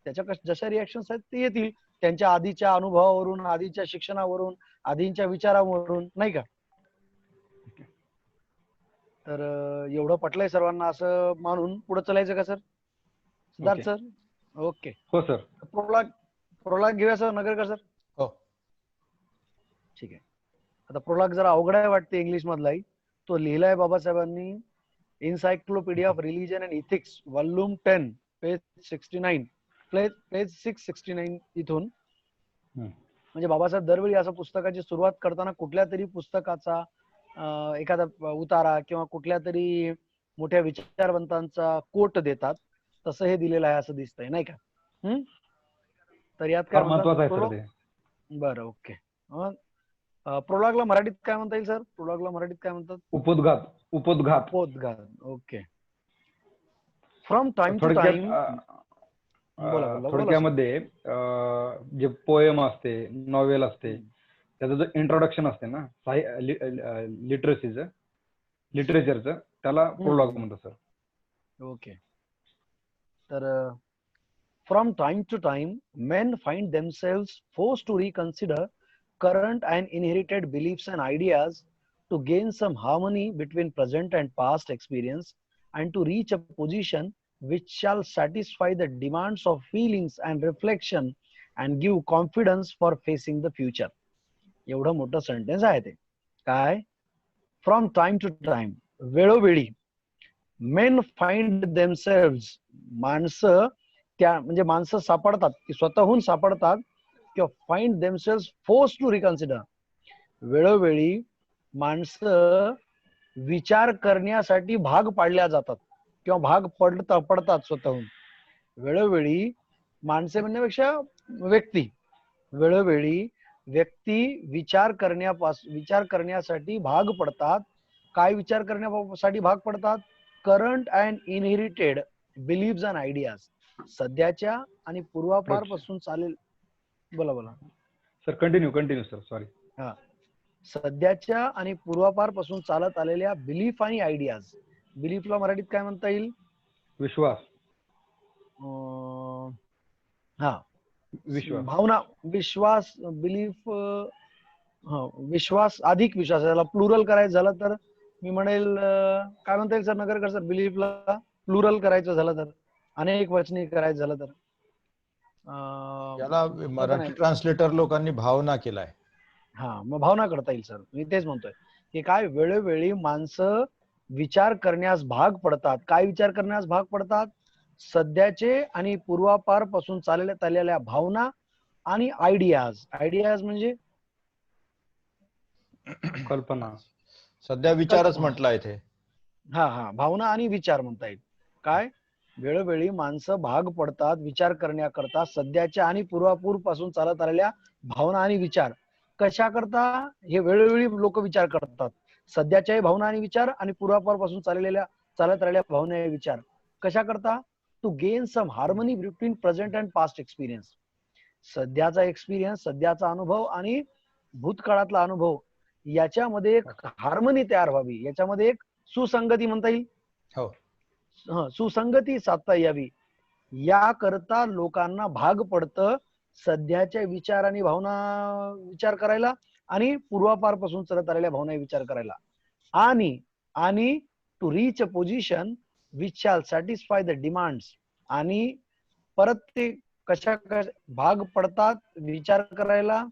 त्याच्या जशा रिॲक्शन्स आहेत ते येतील त्यांच्या आधीच्या अनुभवावरून, आधीच्या शिक्षणावरून, आधींच्या विचारावरून, नाही का? तर एवढं पटलंय सर्वांना असं मानून पुढे चालायचं का सर? सिद्धार्थ सर? ओके. हो सर. प्रोलाग घेऊया सर नगरकर सर? हो ठीक आहे. आता प्रोलाग जरा अवघड आहे वाटते इंग्लिश मधलाही. तो लिहिलाय बाबासाहेबांनी encyclopaedia of religion and ethics volume 10 page 69 page 669 इथून. म्हणजे बाबासाहेब दरवेळी असं पुस्तकाची सुरुवात करताना कुठल्या तरी पुस्तकाचा एखादा उतारा किंवा कुठल्या तरी मोठ्या विचारवंतांचा कोट देतात. तसं हे दिलेलं आहे असं दिसतंय, नाही का? तर यात काय म्हणतात? बरं, ओके. प्रोलॉगला मराठीत काय म्हणता येईल सर? प्रोलॉगला मराठीत काय म्हणतात? उपोद्घात. Okay. From time to time. थोडक्यामध्ये जे पोएम असते, नॉवेल असते, त्याचं जो इंट्रोडक्शन असते ना लिटरेचरचं, त्याला प्रोलॉग म्हणतात सर. ओके. तर from time to time men find themselves forced to reconsider current and inherited beliefs and ideas to gain some harmony between present and past experience and to reach a position which shall satisfy the demands of feelings and reflection and give confidence for facing the future. एवढं मोठं sentence आहे ते. काय? From time to time, वेळोवेळी, men find themselves, माणसं त्या म्हणजे माणसं सापडतात की स्वतःहून सापडतात किंवा find themselves forced to reconsider. वेळोवेळी माणसं विचार करण्यासाठी भाग पाडल्या जातात किंवा भाग पडतात स्वतःहून. वेळोवेळी माणसे म्हणण्यापेक्षा व्यक्ती, वेळोवेळी व्यक्ती विचार करण्यासाठी भाग पडतात. काय विचार करण्यासाठी भाग पडतात? Current and inherited beliefs and ideas. सध्याच्या आणि पूर्वापार पासून चालेल. बोला सर. Continue sir. सॉरी. हा. सध्याच्या आणि पूर्वापार पासून चालत आलेल्या बिलीफ आणि आयडियाज. बिलीफला मराठीत काय म्हणता येईल? विश्वास. हा, भावना. विश्वास, बिलीफ. विश्वास, अधिक विश्वास. याला प्लुरल करायचं झालं तर मी म्हणेल काय म्हणता येईल सर नगरकर सर? बिलीफला प्लुरल करायचं झालं तर, अनेक वचनी करायचं झालं तर? याला मराठी ट्रान्सलेटर लोकांनी भावना केलाय. हा, मग भावना करता येईल सर. मी तेच म्हणतोय की काय वेळोवेळी माणसं विचार करण्यास भाग पडतात. काय विचार करण्यास भाग पडतात? सध्याचे आणि पूर्वापार पासून चालत आलेल्या भावना आणि आयडियाज. आयडियाज म्हणजे कल्पना. सध्या विचारच म्हटलाय इथे. हा, भावना आणि विचार म्हणता येईल. काय वेळोवेळी माणसं भाग पडतात विचार करण्याकरता सध्याच्या आणि पूर्वापूर पासून चालत आलेल्या भावना आणि विचार. कशा करता? हे वेळोवेळी लोक विचार करतात. सध्याच्याही भावना आणि विचार आणि पूर्वापार पासून चालत आलेल्या भावना आणि विचार. कशा करता? To gain some harmony between present and past experience. सध्याचा एक्सपिरियन्स, सध्याचा अनुभव आणि भूतकाळातला अनुभव याच्यामध्ये एक हार्मनी तयार व्हावी, याच्यामध्ये एक सुसंगती म्हणता येईल. हो, सुसंगती साधता यावी याकरता लोकांना भाग पडतं सध्याच्या विचार आणि भावना विचार करायला आणि पूर्वापार पासून चालत आलेल्या भावना विचार करायला. आणि to reach a position which shall satisfy the demands. आणि परत ते कशा भाग पडतात विचार करायला,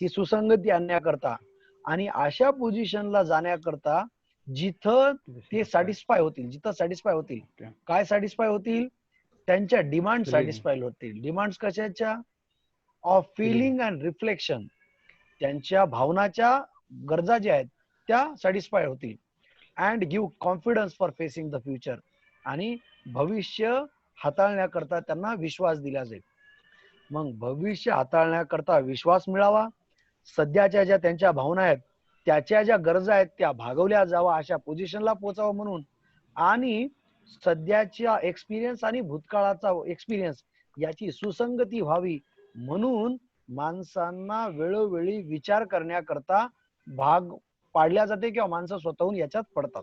ही सुसंगती आणण्याकरता आणि अशा पोझिशनला जाण्याकरता जिथं ते सॅटिस्फाय होतील. काय सॅटिस्फाय होतील? त्यांच्या डिमांड सॅटिस्फाय होतील. डिमांड्स कशाच्या? Of feeling and reflection. त्यांच्या भावनाच्या गरजा ज्या आहेत त्या सॅटिस्फाय होतील. And give confidence for facing the future. आणि भविष्य हाताळण्याकरता त्यांना विश्वास दिला जाईल. मग भविष्य हाताळण्याकरता विश्वास मिळावा, सध्याच्या ज्या त्यांच्या भावना आहेत त्याच्या ज्या गरजा आहेत त्या भागवल्या जावा अशा पोझिशनला पोहोचावं म्हणून, आणि सध्याच्या एक्सपिरियन्स आणि भूतकाळाचा एक्सपिरियन्स याची सुसंगती व्हावी म्हणून माणसांना वेळोवेळी विचार करण्याकरता भाग पाडल्या जाते किंवा माणसं स्वतःहून याच्यात पडतात.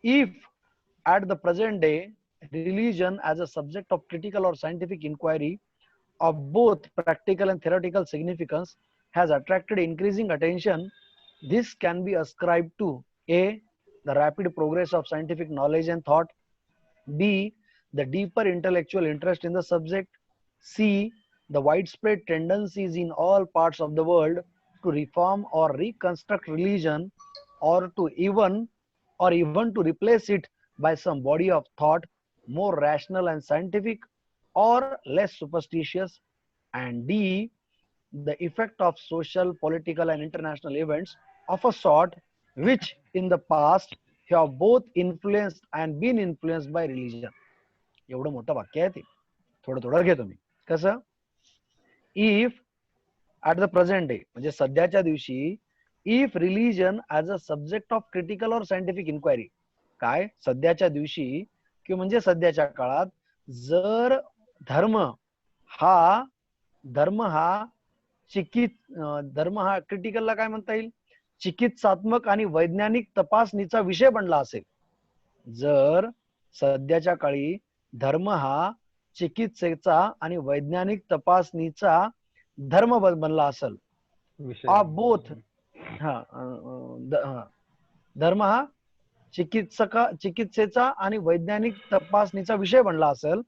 If at the present day religion as a subject of critical or scientific inquiry of both practical and theoretical significance has attracted increasing attention, this can be ascribed to A, the rapid progress of scientific knowledge and thought, B, the deeper intellectual interest in the subject, C, the widespread tendencies in all parts of the world to reform or reconstruct religion, or even to replace it by some body of thought more rational and scientific or less superstitious, and D, the effect of social, political and international events of a sort which in the past have both influenced and been influenced by religion. एवढं मोठं वाक्य आहे ते, थोडं थोडं घेतो मी. कसं? If at the present day म्हणजे सध्याच्या दिवशी, if religion as a subject of critical और सायंटिफिक इन्क्वायरी, काय सध्याच्या दिवशी किंवा म्हणजे सध्याच्या काळात जर धर्म हा क्रिटिकलला काय म्हणता येईल, चिकित्सात्मक आणि वैज्ञानिक तपासणीचा विषय बनला असेल, जर सध्याच्या काळी धर्म हा चिकित्सेचा आणि वैज्ञानिक तपासणीचा धर्म बनला असेल, ऑफ बोथ, धर्म हा चिकित्सेचा आणि वैज्ञानिक तपासणीचा विषय बनला असेल,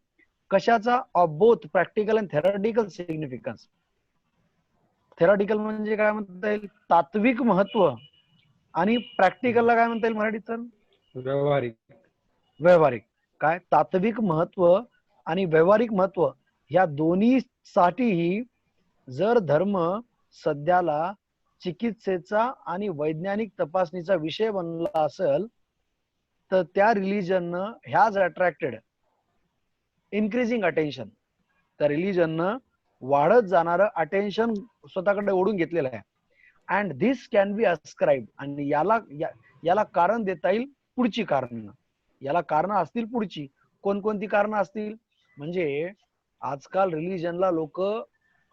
कशाचा? Of both practical and theoretical significance. Theoretical म्हणजे काय म्हणता येईल, तात्विक महत्व, आणि प्रॅक्टिकलला काय म्हणता येईल मराठीत तर? व्यावहारिक. काय तात्विक महत्व आणि व्यावहारिक महत्व या दोन्ही साठीही जर धर्म सध्याला चिकित्सेचा आणि वैज्ञानिक तपासणीचा विषय बनला असेल, तर त्या रिलीजननं हॅज अट्रॅक्टेड इन्क्रीजिंग अटेन्शन, त्या रिलीजननं वाढत जाणारं अटेन्शन स्वतःकडे ओढून घेतलेलं आहे. अँड धिस कॅन बी अस्क्राईब, आणि याला कारण देता येईल पुढची कारण. याला कारण असतील पुढची. कोणकोणती कारण असतील म्हणजे, आजकाल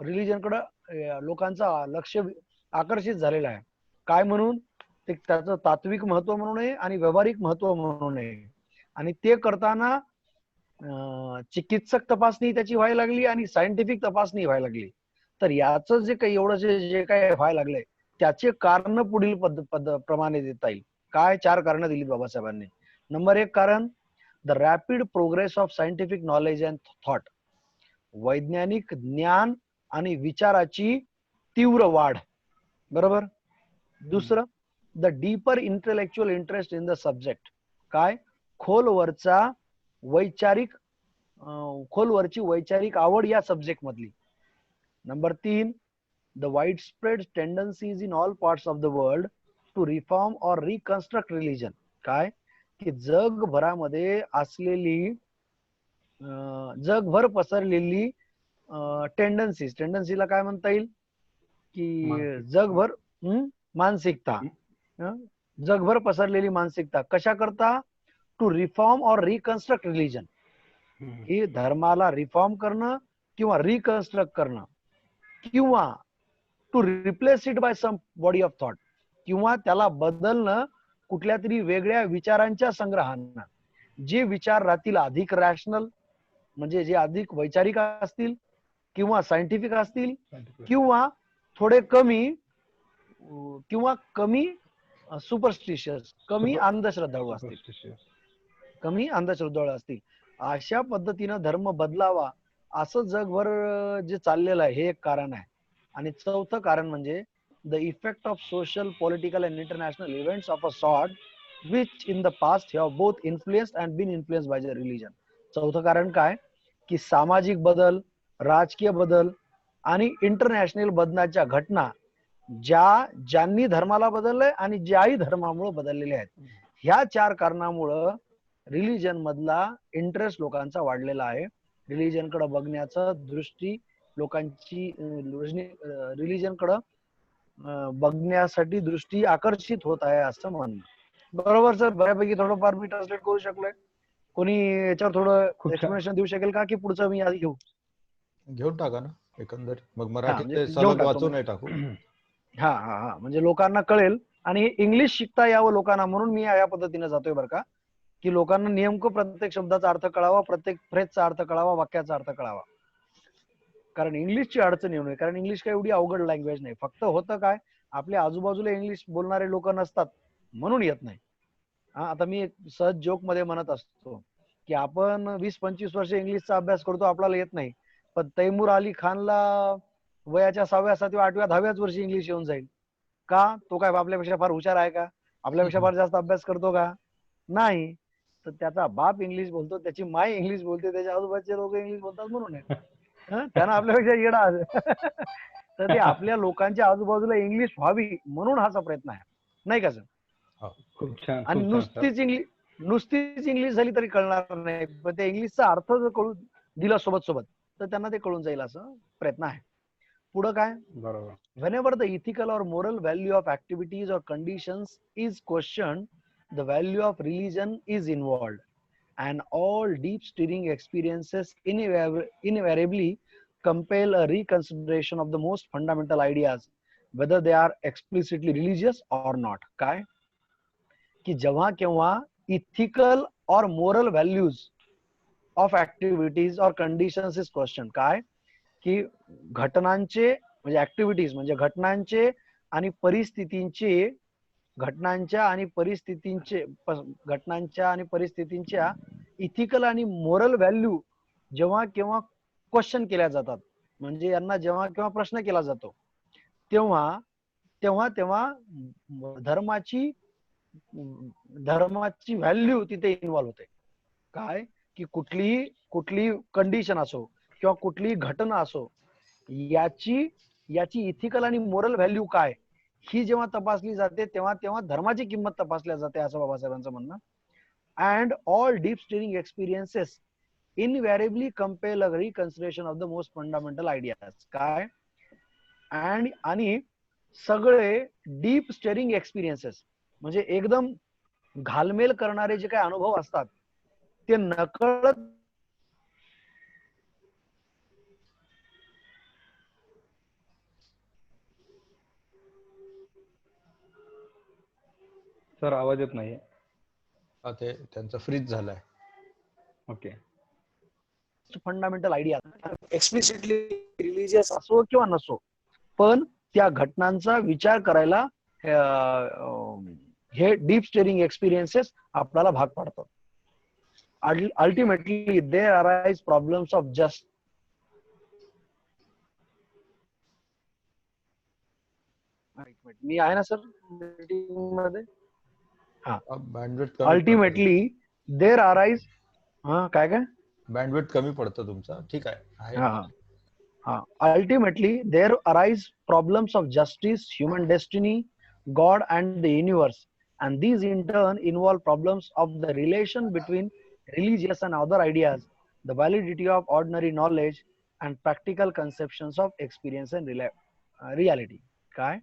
रिलीजनकडे लोकांचा लक्ष आकर्षित झालेला आहे. काय म्हणून? ते त्याचं तात्विक महत्व म्हणून आहे आणि व्यावहारिक महत्व म्हणून आहे. आणि ते करताना चिकित्सक तपासणी त्याची व्हायला लागली आणि सायंटिफिक तपासणी व्हायला लागली. तर याचं जे काही एवढं जे काही व्हायला लागलंय त्याचे कारण पुढील प्रमाणे देता येईल. काय? 4 कारण दिली बाबासाहेबांनी. नंबर 1 कारण, the rapid progress of scientific knowledge and thought, वैज्ञानिक ज्ञान आणि विचाराची तीव्र वाढ. बरोबर. दुसरं, the deeper intellectual interest in the subject, काय? खोलवरची वैचारिक आवड या सब्जेक्ट मधली. Number 3, the wide spread tendencies in all parts of the world to reform or reconstruct religion, काय? की जगभरामध्ये असलेली जगभर पसरलेली टेंडन्सीला काय म्हणता येईल की जगभर मानसिकता, जगभर पसरलेली मानसिकता कशा करता? To reform or reconstruct religion, ही धर्माला रिफॉर्म करणं किंवा रिकन्स्ट्रक्ट करणं, किंवा to replace it by some body of thought, किंवा त्याला बदलणं कुठल्या तरी वेगळ्या विचारांच्या संग्रहानं. जे विचार राहतील अधिक रॅशनल, म्हणजे जे अधिक वैचारिक असतील किंवा सायंटिफिक असतील, किंवा थोडे कमी सुपरस्टिशियस, कमी अंधश्रद्धाळू असतील. अशा पद्धतीनं धर्म बदलावा असं जगभर जे चाललेलं आहे हे एक कारण आहे. आणि चौथं कारण म्हणजे the effect of social, political and international events of a sort which in the past have both influenced and been influenced by the religion. चौथं कारण काय? की सामाजिक बदल, राजकीय बदल आणि इंटरनॅशनल बदलाच्या घटना ज्यांनी धर्माला बदललंय आणि ज्याही धर्मामुळे बदललेले आहेत, ह्या 4 कारणामुळं रिलीजन मधला इंटरेस्ट लोकांचा वाढलेला आहे. रिलीजनकडे बघण्याचा दृष्टी लोकांची, रिलीजनकडे बघण्यासाठी दृष्टी आकर्षित होत आहे असं म्हणणं. बरोबर सर? बऱ्यापैकी थोडंफार मी ट्रान्सलेट करू शकलोय. कोणी याच्यावर थोडं एक्सप्लेनेशन देऊ शकेल का, की पुढचं मी आधी घेऊन टाका ना. एकंदरीत मग म्हणजे मराठीत घेऊन सलग टाकतो वाचू मग. नाही टाकू. हा हा हा म्हणजे लोकांना कळेल आणि इंग्लिश शिकता यावं लोकांना म्हणून मी या पद्धतीने जातोय बरं का, की लोकांना नेमकं प्रत्येक शब्दाचा अर्थ कळावा, प्रत्येक फ्रेजचा अर्थ कळावा, वाक्याचा अर्थ कळावा. कारण इंग्लिशची अडचण येऊ नये, कारण इंग्लिश काय एवढी अवघड लँग्वेज नाही. फक्त होतं काय, आपल्या आजूबाजूला इंग्लिश बोलणारे लोक नसतात म्हणून येत नाही. आता मी एक सहज जोक मध्ये म्हणत असतो की आपण 20-25 वर्ष इंग्लिशचा अभ्यास करतो, आपल्याला येत नाही. पण तैमूर अली खानला वयाच्या 6व्या 7व्या 8व्या 10व्याच वर्षी इंग्लिश येऊन जाईल. का? तो काय आपल्यापेक्षा फार हुशार आहे का? आपल्यापेक्षा फार जास्त अभ्यास करतो का? नाही. तर त्याचा बाप इंग्लिश बोलतो, त्याची माय इंग्लिश बोलते, त्याच्या आजूबाजूचे लोक इंग्लिश बोलतात म्हणून आहे. त्यांना आपल्यापेक्षा येडा तर ते आपल्या लोकांच्या आजूबाजूला इंग्लिश व्हावी म्हणून हाचा प्रयत्न आहे, नाही का सर? खूप छान, आणि खूप छान सर. नुसतीच इंग्लिश झाली तरी कळणार नाही, पण त्या इंग्लिशचा अर्थ जर कळून दिला सोबत सोबत तर त्यांना ते कळून जाईल असं प्रयत्न आहे. पुढं काय? बरोबर. Whenever the ethical or moral value of activities or conditions is questioned, the value of religion is involved, and all deep stirring experiences invariably compel a reconsideration of the most fundamental ideas, whether they are explicitly religious or not. काय? की जेव्हा केव्हा ethical और moral values of activities और conditions is question. काय? की घटनांचे म्हणजे ऍक्टिव्हिटीज म्हणजे घटनांचे आणि परिस्थितींचे घटनांच्या आणि परिस्थितींच्या इथिकल आणि मोरल व्हॅल्यू जेव्हा केव्हा क्वेश्चन केल्या जातात, म्हणजे यांना जेव्हा केव्हा प्रश्न केला जातो, तेव्हा तेव्हा तेव्हा धर्माची व्हॅल्यू तिथे इन्व्हॉल्व होते. काय? की कुठलीही कंडिशन असो किंवा कुठलीही घटना असो, याची इथिकल आणि मोरल व्हॅल्यू काय ही जेव्हा तपासली जाते, तेव्हा तेव्हा धर्माची किंमत तपासल्या जाते, असं बाबासाहेबांचं म्हणणं. And all deep stirring experiences invariably compel a reconsideration of the most fundamental ideas. काय? आणि सगळे डीप स्टिरिंग एक्सपिरियन्सेस म्हणजे एकदम घालमेल करणारे जे काही अनुभव असतात, ते नकळत सर आवाज येत नाहीये. ते त्यांचा फ्रीज झालाय. Okay. Fundamental idea explicitly religious असो किंवा नसो, पण त्या घटनांचा विचार करायला हे डीप स्टिरिंग एक्सपिरियन्सेस आपल्याला भाग पाडतात. Ultimately there arise problems of just. मी आहे ना सर मीटिंग मध्ये? हा. बँडविड्थ अल्टिमेटली देर अराइज काय बँडविड्थ कमी पडतं तुमचा. ठीक आहे. Ultimately, there arise problems of justice, human destiny, God, and the universe, and these in turn involve problems of the relation between religious and other ideas, the validity of ordinary knowledge, and practical conceptions of experience and reality. काय?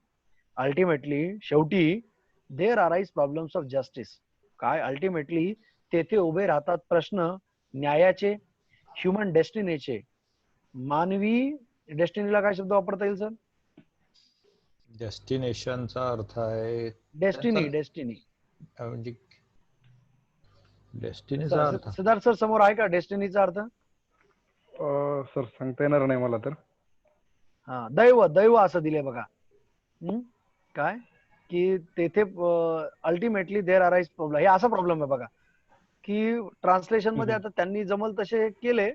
Ultimately, शेवटी there arise problems of justice. काय? Ultimately, तेथे उभे राहतात प्रश्न न्यायाचे, human डेस्टिनीचे. मानवी डेस्टिनीला काय शब्द वापरता येईल सर? डेस्टिनेशनचा अर्थ आहे डेस्टिनी म्हणजे डेस्टिनीचा अर्थ. सिद्धार्थ सर समोर आहे का डेस्टिनीचा अर्थ? सर सांगता येणार नाही मला तर. दैव असं दिले बघा. काय? की तेथे अल्टिमेटली देर अराइज प्रॉब्लेम. हे असा प्रॉब्लेम आहे बघा की ट्रान्सलेशन मध्ये आता त्यांनी जमल तसे केले.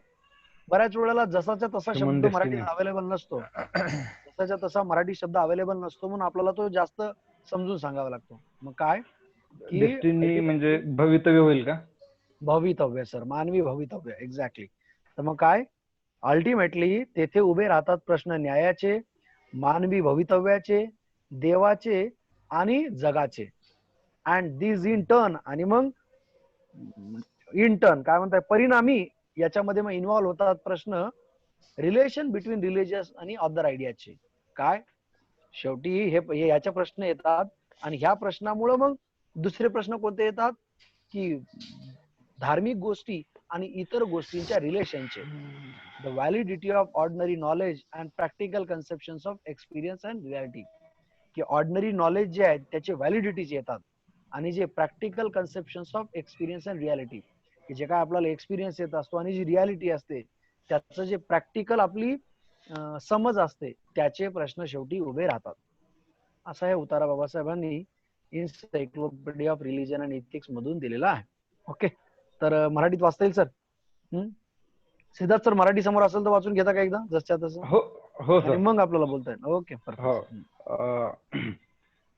बऱ्याच वेळेला जसाच्या तसा शब्द मराठीत अवेलेबल नसतो, जसाच्या तसा मराठी शब्द अवेलेबल नसतो, म्हणून आपल्याला तो जास्त समजून सांगावा लागतो. मग काय की डेस्टिनी म्हणजे भवितव्य होईल का? भवितव्य सर, मानवी भवितव्य. एक्झॅक्टली. तर मग काय? अल्टिमेटली तेथे उभे राहतात प्रश्न न्यायाचे, मानवी भवितव्याचे, देवाचे आणि जगाचे. अँड दिस इन टर्न, आणि मग इन टर्न काय म्हणताय, परिणामी याच्यामध्ये मग इन्व्हॉल्व होतात प्रश्न रिलेशन बिटवीन रिलिजियस आणि अदर आयडियाचे. काय? शेवटी हे याच्या प्रश्न येतात, आणि ह्या प्रश्नामुळे मग दुसरे प्रश्न कोणते येतात की धार्मिक गोष्टी आणि इतर गोष्टींच्या रिलेशनचे. The validity of ordinary knowledge and practical conceptions of experience and reality, की ऑर्डिनरी नॉलेज जे आहेत त्याचे व्हॅलिडिटीज येतात, आणि जे practical conceptions of experience and reality, की जे काय आपल्याला एक्सपिरियन्स येत असतो आणि जी रियालिटी असते त्याचं जे प्रॅक्टिकल आपली समज असते त्याचे प्रश्न शेवटी उभे राहतात. असा हे उतारा बाबासाहेबांनी इन्सायक्लोपीडिया ऑफ रिलिजन अँड इथिक्स मधून दिलेला आहे. ओके, तर मराठीत वाचता येईल सर? सिद्धार्थ सर, मराठी समोर असेल तर वाचून घेता का एकदा जसच्या तसं? हो हो आणि सर. मग आपल्याला बोलता येईल. ओके, हो.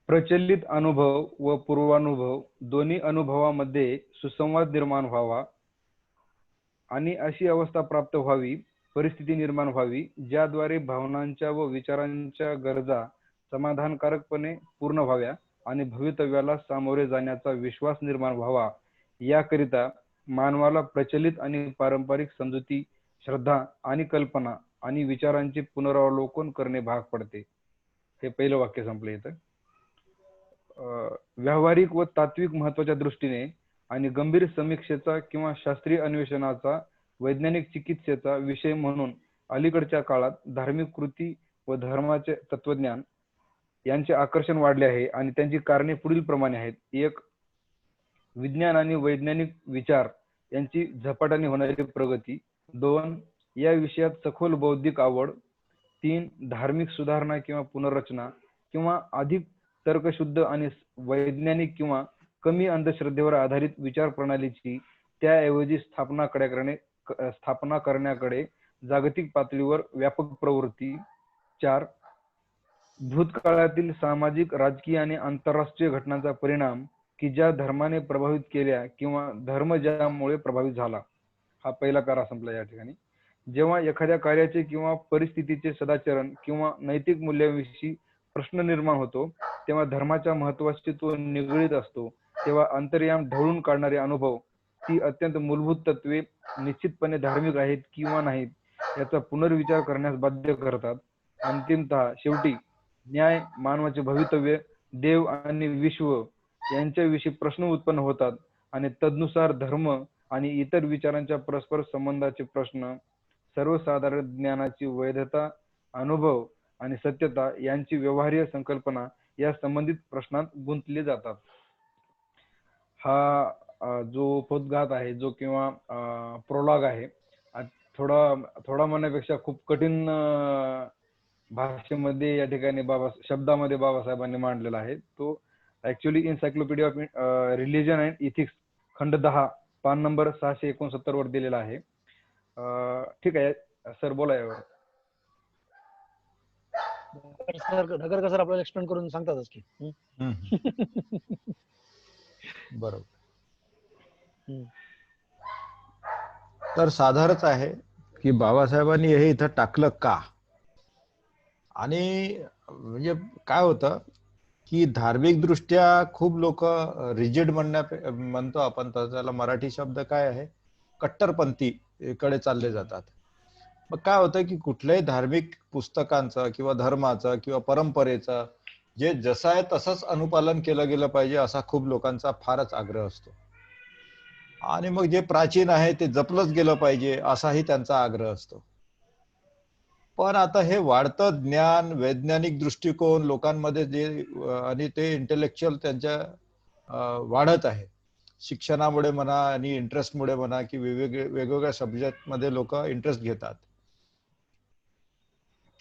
प्रचलित अनुभव व पूर्वानुभव दोन्ही अनुभवामध्ये सुसंवाद निर्माण व्हावा आणि अशी अवस्था प्राप्त व्हावी, परिस्थिती निर्माण व्हावी, ज्याद्वारे भावनांच्या व विचारांच्या गरजा समाधानकारकपणे पूर्ण व्हाव्या आणि भवितव्याला सामोरे जाण्याचा विश्वास निर्माण व्हावा, याकरिता मानवाला प्रचलित आणि पारंपरिक समजुती, श्रद्धा आणि कल्पना आणि विचारांचे पुनरावलोकन करणे भाग पडते. हे पहिलं वाक्य संपलं इथं. व्यावहारिक व तात्विक महत्वाच्या दृष्टीने आणि गंभीर समीक्षेचा किंवा शास्त्रीय अन्वेषणाचा, वैज्ञानिक चिकित्सेचा विषय म्हणून अलीकडच्या काळात धार्मिक कृती व धर्माचे तत्वज्ञान यांचे आकर्षण वाढले आहे आणि त्यांची कारणे पुढील प्रमाणे आहेत. 1. विज्ञान आणि वैज्ञानिक विचार यांची झपाट्याने होणारी प्रगती. 2. या विषयात सखोल बौद्धिक आवड. 3. धार्मिक सुधारणा किंवा पुनर्रचना किंवा अधिक तर्कशुद्ध आणि वैज्ञानिक किंवा कमी अंधश्रद्धेवर आधारित विचार प्रणालीची त्याऐवजी स्थापना करण्याकडे जागतिक पातळीवर व्यापक प्रवृत्ती. 4. भूतकाळातील सामाजिक, राजकीय आणि आंतरराष्ट्रीय घटनांचा परिणाम की ज्या धर्माने प्रभावित केल्या किंवा धर्म ज्यामुळे प्रभावित झाला. हा पहिला कारा संपला या ठिकाणी. जेव्हा एखाद्या कार्याचे किंवा परिस्थितीचे सदाचरण किंवा नैतिक मूल्यांविषयी प्रश्न निर्माण होतो तेव्हा धर्माच्या महत्वाशी तो निगडीत असतो, तेव्हा अंतर्याम ढवळून काढणारे अनुभव ती अत्यंत मूलभूत तत्वे निश्चितपणे धार्मिक आहेत किंवा नाहीत याचा पुनर्विचार करण्यास बाध्य करतात. अंतिमतः शेवटी न्याय, मानवाचे भवितव्य, देव आणि विश्व यांच्याविषयी प्रश्न उत्पन्न होतात आणि तदनुसार धर्म आणि इतर विचारांच्या परस्पर संबंधाचे प्रश्न, सर्वसाधारण ज्ञानाची वैधता, अनुभव आणि सत्यता यांची व्यवहार्य संकल्पना या संबंधित प्रश्नात गुंतले जातात. हा जो उपोद्घात आहे, जो किंवा प्रोलॉग आहे, थोडा म्हणण्यापेक्षा खूप कठीण भाषेमध्ये या ठिकाणी शब्दामध्ये बाबासाहेबांनी मांडलेला आहे. तो actually encyclopedia of religion and ethics खंड 10 पान नंबर 669 वर दिलेला आहे. ठीक आहे सर, बोला यावर. नगर सर आपल्याला एक्सप्लेन करून सांगतातच की. बरोबर. तर साधारणच आहे की बाबासाहेबांनी हे इथं टाकलं का, आणि म्हणजे काय होतं की धार्मिक दृष्ट्या खूप लोक रिजिड म्हणतो आपण, त्याला मराठी शब्द काय आहे, कट्टरपंथी कडे चालले जातात. मग काय होतं की कुठल्याही धार्मिक पुस्तकांचं किंवा धर्माचं किंवा परंपरेचं जे जसं आहे तसंच अनुपालन केलं गेलं पाहिजे असा खूप लोकांचा फारच आग्रह असतो, आणि मग जे प्राचीन आहे ते जपलंच गेलं पाहिजे असाही त्यांचा आग्रह असतो. पण आता हे वाढतं ज्ञान, वैज्ञानिक दृष्टिकोन लोकांमध्ये जे आणि ते इंटेलेक्च्युअल त्यांच्या वाढत आहे शिक्षणामुळे म्हणा आणि इंटरेस्टमुळे म्हणा, की वेगवेगळ्या सब्जेक्ट मध्ये लोक इंटरेस्ट घेतात.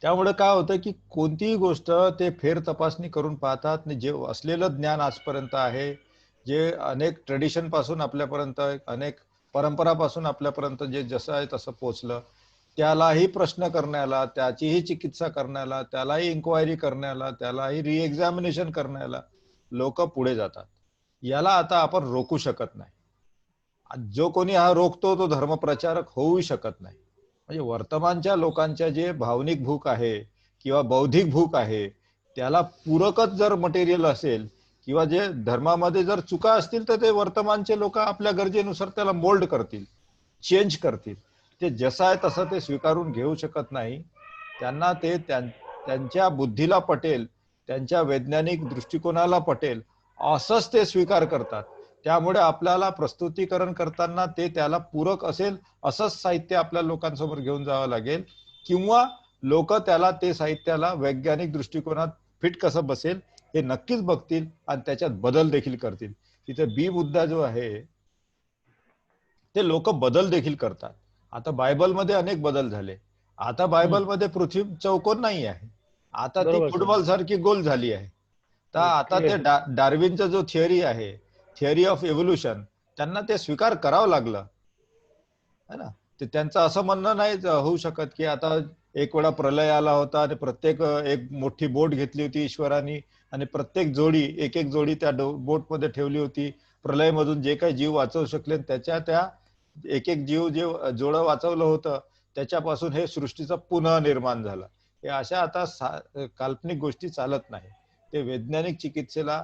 त्यामुळे काय होतं की कोणतीही गोष्ट ते फेर तपासणी करून पाहतात, आणि जे असलेलं ज्ञान आजपर्यंत आहे, जे अनेक ट्रेडिशन पासून आपल्यापर्यंत, अनेक परंपरापासून आपल्यापर्यंत जे जसं आहे तसं पोचलं, त्यालाही प्रश्न करण्याला, त्याचीही चिकित्सा करण्याला, त्यालाही इन्क्वायरी करण्याला, त्यालाही रिएक्झामिनेशन करण्याला लोक पुढे जातात. याला आता आपण रोखू शकत नाही. जो कोणी हा रोखतो तो धर्मप्रचारक होऊ शकत नाही. म्हणजे वर्तमानच्या लोकांच्या जे भावनिक भूक आहे किंवा बौद्धिक भूक आहे त्याला पूरकच जर मटेरियल असेल किंवा जे धर्मामध्ये जर चुका असतील तर ते वर्तमानचे लोक आपल्या गरजेनुसार त्याला मोल्ड करतील, चेंज करतील. ते जसं आहे तसं ते स्वीकारून घेऊ शकत नाही. त्यांना ते त्यांच्या बुद्धीला पटेल, त्यांच्या वैज्ञानिक दृष्टिकोनाला पटेल असंच ते स्वीकार करतात. त्यामुळे आपल्याला प्रस्तुतीकरण करताना ते त्याला पूरक असेल असंच साहित्य आपल्या लोकांसमोर घेऊन जावं लागेल, किंवा लोक त्याला ते साहित्याला वैज्ञानिक दृष्टिकोनात फिट कसं बसेल हे नक्कीच बघतील आणि त्याच्यात बदल देखील करतील. तिथे बी मुद्दा जो आहे ते लोक बदल देखील करतात. आता बायबलमध्ये अनेक बदल झाले. आता बायबलमध्ये पृथ्वी चौकोन नाही आहे, आता ती बरोबर सर. फुटबॉल सारखी गोल झाली आहे. तर आता ओके. ते डार्विनचा जो थिअरी आहे, थिअरी ऑफ एव्होल्युशन, त्यांना ते स्वीकार करावं लागलं है ना. ते त्यांचं असं म्हणणं नाही होऊ शकत की आता एक वेळा प्रलय आला होता आणि प्रत्येक एक मोठी बोट घेतली होती ईश्वरानी आणि प्रत्येक जोडी एक एक जोडी त्या बोटमध्ये ठेवली होती. प्रलयमधून जे काही जीव वाचवू शकले त्या एक एक जीव जे जोडं वाचवलं होतं त्याच्यापासून हे सृष्टीचं पुनर्निर्माण झालं. हे अशा आता काल्पनिक गोष्टी चालत नाही. ते वैज्ञानिक चिकित्सेला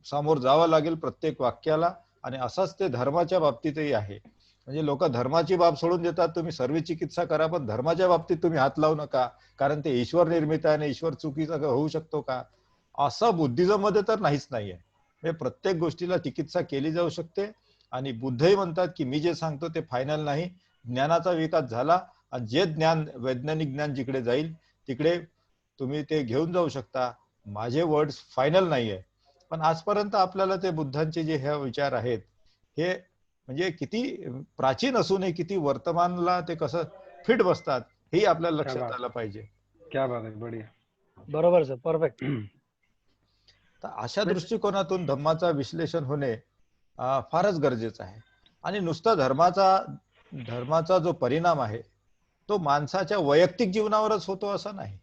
सामोर जावं लागेल प्रत्येक वाक्याला. आणि असंच ते धर्माच्या बाबतीतही आहे. म्हणजे लोक धर्माची बाब सोडून देतात, तुम्ही सर्व चिकित्सा करा पण धर्माच्या बाबतीत तुम्ही हात लावू नका, कारण ते ईश्वर निर्मित आहे आणि ईश्वर चुकीचा होऊ शकतो का, असं बुद्धिझम मध्ये तर नाहीच नाहीये. म्हणजे प्रत्येक गोष्टीला चिकित्सा केली जाऊ शकते. आणि बुद्धही म्हणतात की मी जे सांगतो ते फायनल नाही, ज्ञानाचा विकास झाला आणि जे ज्ञान वैज्ञानिक ज्ञान जिकडे जाईल तिकडे तुम्ही ते घेऊन जाऊ शकता. माझे वर्ड्स फायनल नाही आहे. पण आजपर्यंत आपल्याला ते बुद्धांचे जे हे विचार आहेत हे म्हणजे किती प्राचीन असूनही किती वर्तमानला ते कसं फिट बसतात हे आपल्याला लक्षात आलं पाहिजे. क्या बात आहे, बढिया. बरोबर सर, परफेक्ट. तर अशा दृष्टिकोनातून धम्माचा विश्लेषण होणे फारच गरजेचं आहे. आणि नुसता धर्माचा जो परिणाम आहे तो माणसाच्या वैयक्तिक जीवनावरच होतो असं नाही,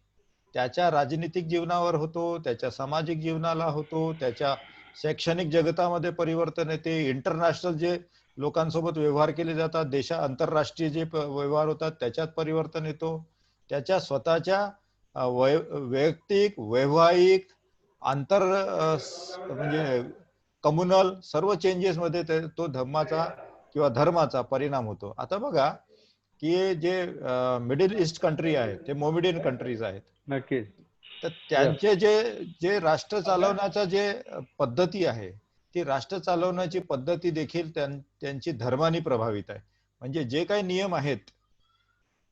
त्याच्या राजनीतिक जीवनावर होतो, त्याच्या सामाजिक जीवनाला होतो, त्याच्या शैक्षणिक जगतामध्ये परिवर्तन येते, इंटरनॅशनल जे लोकांसोबत व्यवहार केले जातात, आंतरराष्ट्रीय जे व्यवहार होतात त्याच्यात परिवर्तन येतो, त्याच्या स्वतःच्या वैयक्तिक वैवाहिक आंतर म्हणजे कम्युनल सर्व चेंजेस मध्ये तो धम्माचा किंवा धर्माचा परिणाम होतो. आता बघा की जे मिडल ईस्ट कंट्री आहेत ते मोमेडियन कंट्रीज आहेत, नक्कीच. तर त्यांचे जे राष्ट्र चालवण्याचा जे पद्धती आहे ती राष्ट्र चालवण्याची पद्धती देखील त्यांची धर्माने प्रभावित आहे. म्हणजे जे काही नियम आहेत,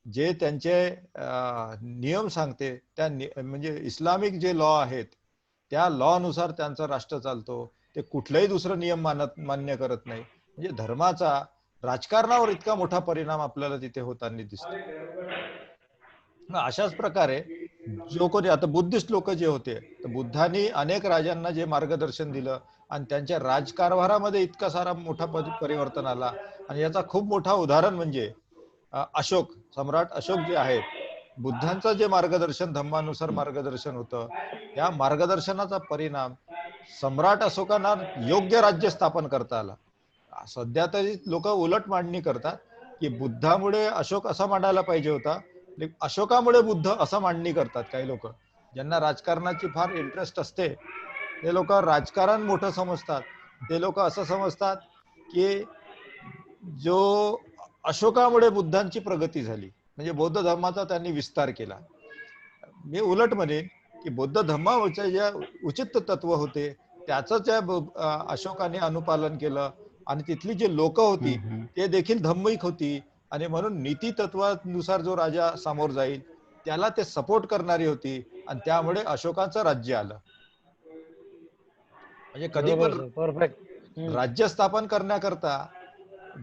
जे त्यांचे नियम सांगते त्या म्हणजे इस्लामिक जे लॉ आहेत त्या लॉ नुसार त्यांचं राष्ट्र चालतो. ते कुठलाही दुसरं नियम मान्य करत नाही. म्हणजे धर्माचा राजकारणावर इतका मोठा परिणाम आपल्याला तिथे होताना दिसतो. अशाच प्रकारे जो कोणी आता बुद्धिस्ट लोक जे होते, तर बुद्धांनी अनेक राजांना जे मार्गदर्शन दिलं आणि त्यांच्या राजकारभारामध्ये इतका सारा मोठा परिवर्तन आला. आणि याचा खूप मोठा उदाहरण म्हणजे अशोक, सम्राट अशोक जे आहेत, बुद्धांचं जे मार्गदर्शन धम्मानुसार मार्गदर्शन होतं त्या मार्गदर्शनाचा परिणाम सम्राट अशोकांना योग्य राज्य स्थापन करता आला. सध्या तरी लोक उलट मांडणी करतात की बुद्धामुळे अशोक असा मांडायला पाहिजे होता, अशोकामुळे बुद्ध असं मांडणी करतात काही लोक. ज्यांना राजकारणाची फार इंटरेस्ट असते ते लोक राजकारण मोठं समजतात. ते लोक असं समजतात की जो अशोकामुळे बुद्धांची प्रगती झाली म्हणजे बौद्ध धर्माचा त्यांनी विस्तार केला. मी उलट म्हणेन की बौद्ध धर्माचे जे उचित तत्व होते त्याच त्या अशोकाने अनुपालन केलं आणि तिथली जी लोक होती ते देखील धम्मिक होती आणि म्हणून नीती तत्वानुसार जो राजा समोर जाईल त्याला ते सपोर्ट करणारी होती आणि त्यामुळे अशोकाचं राज्य आलं. म्हणजे कधी पण परफेक्ट. राज्य स्थापन करण्याकरता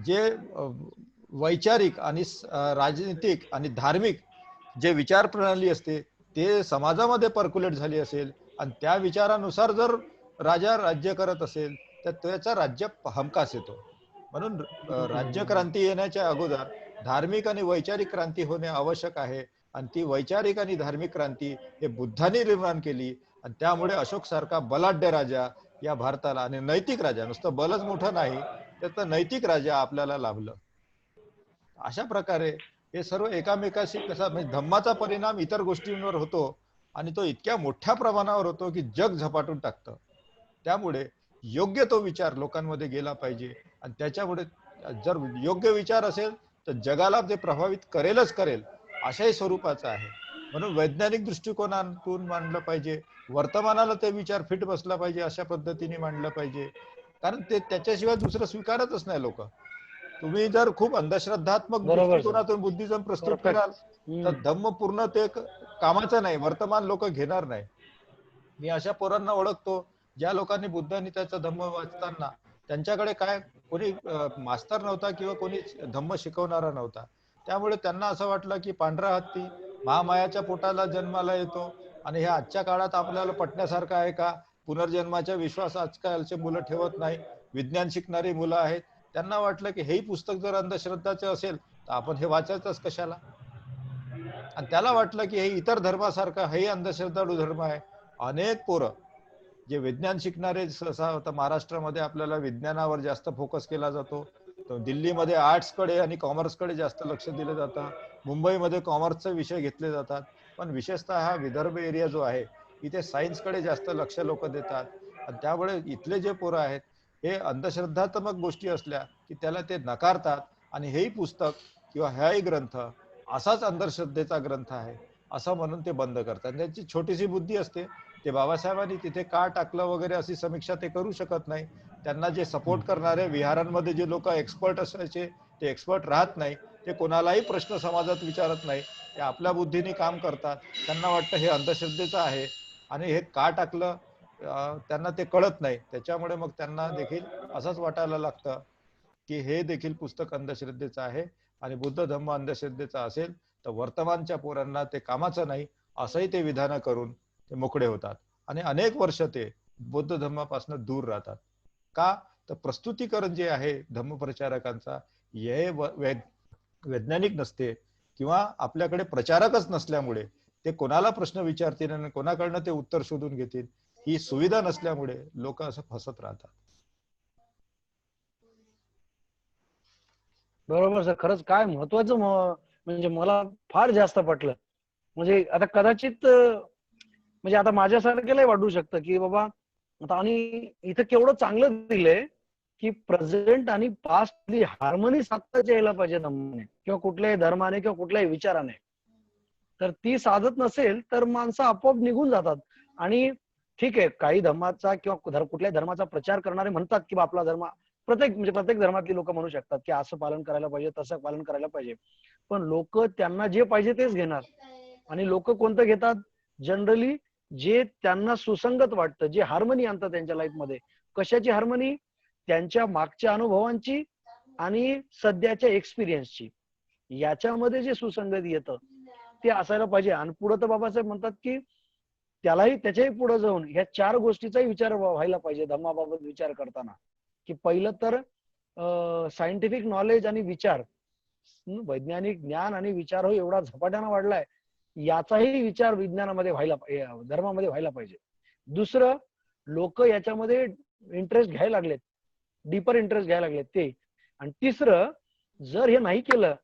जे वैचारिक आणि राजनीतिक आणि धार्मिक जे विचार प्रणाली असते ते समाजामध्ये पर्क्युलेट झाली असेल आणि त्या विचारानुसार जर राजा राज्य करत असेल तर त्याचा राज्य हमखास येतो. म्हणून राज्यक्रांती येण्याच्या अगोदर धार्मिक आणि वैचारिक क्रांती होणे आवश्यक आहे आणि ती वैचारिक आणि धार्मिक क्रांती हे बुद्धांनी निर्माण केली आणि त्यामुळे अशोक सारखा बलाढ्य राजा या भारताला आणि नैतिक राजा, नुसतं बलच मोठं नाही त्याचं नैतिक राजा आपल्याला लाभलं. अशा प्रकारे हे सर्व एकामेकाशी कसा म्हणजे धम्माचा परिणाम इतर गोष्टींवर होतो आणि तो इतक्या मोठ्या प्रमाणावर होतो की जग झपाटून टाकतं. त्यामुळे योग्य तो विचार लोकांमध्ये गेला पाहिजे आणि त्याच्यामुळे जर योग्य विचार असेल तर जगाला ते प्रभावित करेलच करेल अशाही स्वरूपाचं आहे. म्हणून वैज्ञानिक दृष्टिकोनातून मांडलं पाहिजे, वर्तमानाला ते विचार फिट बसला पाहिजे अशा पद्धतीने मांडलं पाहिजे. कारण ते त्याच्याशिवाय दुसरं स्वीकारतच नाही लोक. तुम्ही जर खूप अंधश्रद्धात्मक बरोबर सर. दृष्टिकोनातून बुद्धिझम प्रस्तुत Perfect. कराल तर धम्म पूर्ण ते कामाचं नाही, वर्तमान लोक घेणार नाही. मी अशा पोरांना ओळखतो ज्या लोकांनी बुद्ध आणि त्याचा धम्म वाचताना त्यांच्याकडे काय कोणी मास्तर नव्हता किंवा कोणी धम्म शिकवणारा नव्हता. त्यामुळे त्यांना असं वाटलं की पांढरा हत्ती महामायाच्या पोटाला जन्माला येतो आणि हे आजच्या काळात आपल्याला पटण्यासारखं आहे का? पुनर्जन्माच्या विश्वास आजकालचे मुलं ठेवत नाही, विज्ञान शिकणारी मुलं आहेत. त्यांना वाटलं की हेही पुस्तक जर अंधश्रद्धाचं असेल तर आपण हे वाचायचंच कशाला. आणि त्याला वाटलं की हे इतर धर्मासारखं हेही अंधश्रद्धाळू धर्म आहे. अनेक पोरं जे विज्ञान शिकणारे, सहसा आता महाराष्ट्रामध्ये आपल्याला विज्ञानावर जास्त फोकस केला जातो, तर दिल्लीमध्ये आर्ट्सकडे आणि कॉमर्सकडे जास्त लक्ष दिलं जातं, मुंबईमध्ये कॉमर्सचे विषय घेतले जातात, पण विशेषतः हा विदर्भ एरिया जो आहे इथे सायन्सकडे जास्त लक्ष लोक देतात. आणि त्यामुळे इथले जे पोरं आहेत हे अंधश्रद्धात्मक गोष्टी असल्या की त्याला ते नकारतात आणि हेही पुस्तक किंवा हाही ग्रंथ असाच अंधश्रद्धेचा ग्रंथ आहे असं म्हणून ते बंद करतात. त्यांची छोटीशी बुद्धी असते. ते बाबासाहेबांनी तिथे का टाकलं वगैरे अशी समीक्षा ते करू शकत नाही. त्यांना जे सपोर्ट करणारे विहारांमध्ये जे लोक एक्सपर्ट असायचे ते एक्सपर्ट राहत नाही. ते कोणालाही प्रश्न समाजात विचारत नाही, ते आपल्या बुद्धीने काम करतात. त्यांना वाटतं हे अंधश्रद्धेचं आहे आणि हे का टाकलं त्यांना ते कळत नाही. त्याच्यामुळे मग त्यांना देखील असंच वाटायला लागतं की हे देखील पुस्तक अंधश्रद्धेचं आहे आणि बुद्ध धम्म अंधश्रद्धेचा असेल तर वर्तमानच्या पोरांना ते कामाचं नाही असंही ते विधानं करून ते मोकळे होतात आणि अनेक वर्ष ते बौद्ध धर्मापासून दूर राहतात. का? तर प्रस्तुतीकरण जे आहे धम्मप्रचारकांचा हे वैज्ञानिक नसते किंवा आपल्याकडे प्रचारकच नसल्यामुळे ते कोणाला प्रश्न विचारतील आणि कोणाकडनं ते उत्तर शोधून घेतील ही सुविधा नसल्यामुळे लोक असं फसत राहतात. बरोबर सर. खरंच काय महत्वाचं म्हणजे मला फार जास्त पटलं. म्हणजे आता कदाचित म्हणजे आता माझ्यासारख्यालाही वाटू शकतं की बाबा आता आणि इथं केवढं चांगलं दिलंय की प्रेझेंट आणि पास्टली हार्मनी साधता यायला पाहिजे धम्माने किंवा कुठल्याही धर्माने किंवा कुठल्याही विचाराने. तर ती साधत नसेल तर माणसं आपोआप निघून जातात. आणि ठीक आहे, काही धर्माचा किंवा कुठल्याही धर्माचा प्रचार करणारे म्हणतात की आपला धर्म प्रत्येक धर्मातली लोक म्हणू शकतात की असं पालन करायला पाहिजे, तसं पालन करायला पाहिजे. पण लोक त्यांना जे पाहिजे तेच घेणार. आणि लोक कोणतं घेतात? जनरली जे त्यांना सुसंगत वाटतं, जे हार्मनी आणतं त्यांच्या लाईफमध्ये. कशाची हार्मनी? त्यांच्या मागच्या अनुभवांची आणि सध्याच्या एक्सपिरियन्सची. याच्यामध्ये जे सुसंगत येतं ते असायला पाहिजे. आणि पुढे तर बाबासाहेब म्हणतात की त्यालाही त्याच्याही पुढे जाऊन ह्या 4 गोष्टीचाही विचार व्हायला पाहिजे धम्माबाबत विचार करताना. की पहिलं तर सायंटिफिक नॉलेज आणि विचार, वैज्ञानिक ज्ञान आणि विचार हो एवढा झपाट्यानं वाढलाय, याचाही विचार विज्ञानामध्ये धर्मामध्ये व्हायला पाहिजे. दुसरं, लोक याच्यामध्ये इंटरेस्ट घ्यायला लागलेत, डीपर इंटरेस्ट घ्यायला लागलेत ते. आणि तिसरं, जर हे नाही केलं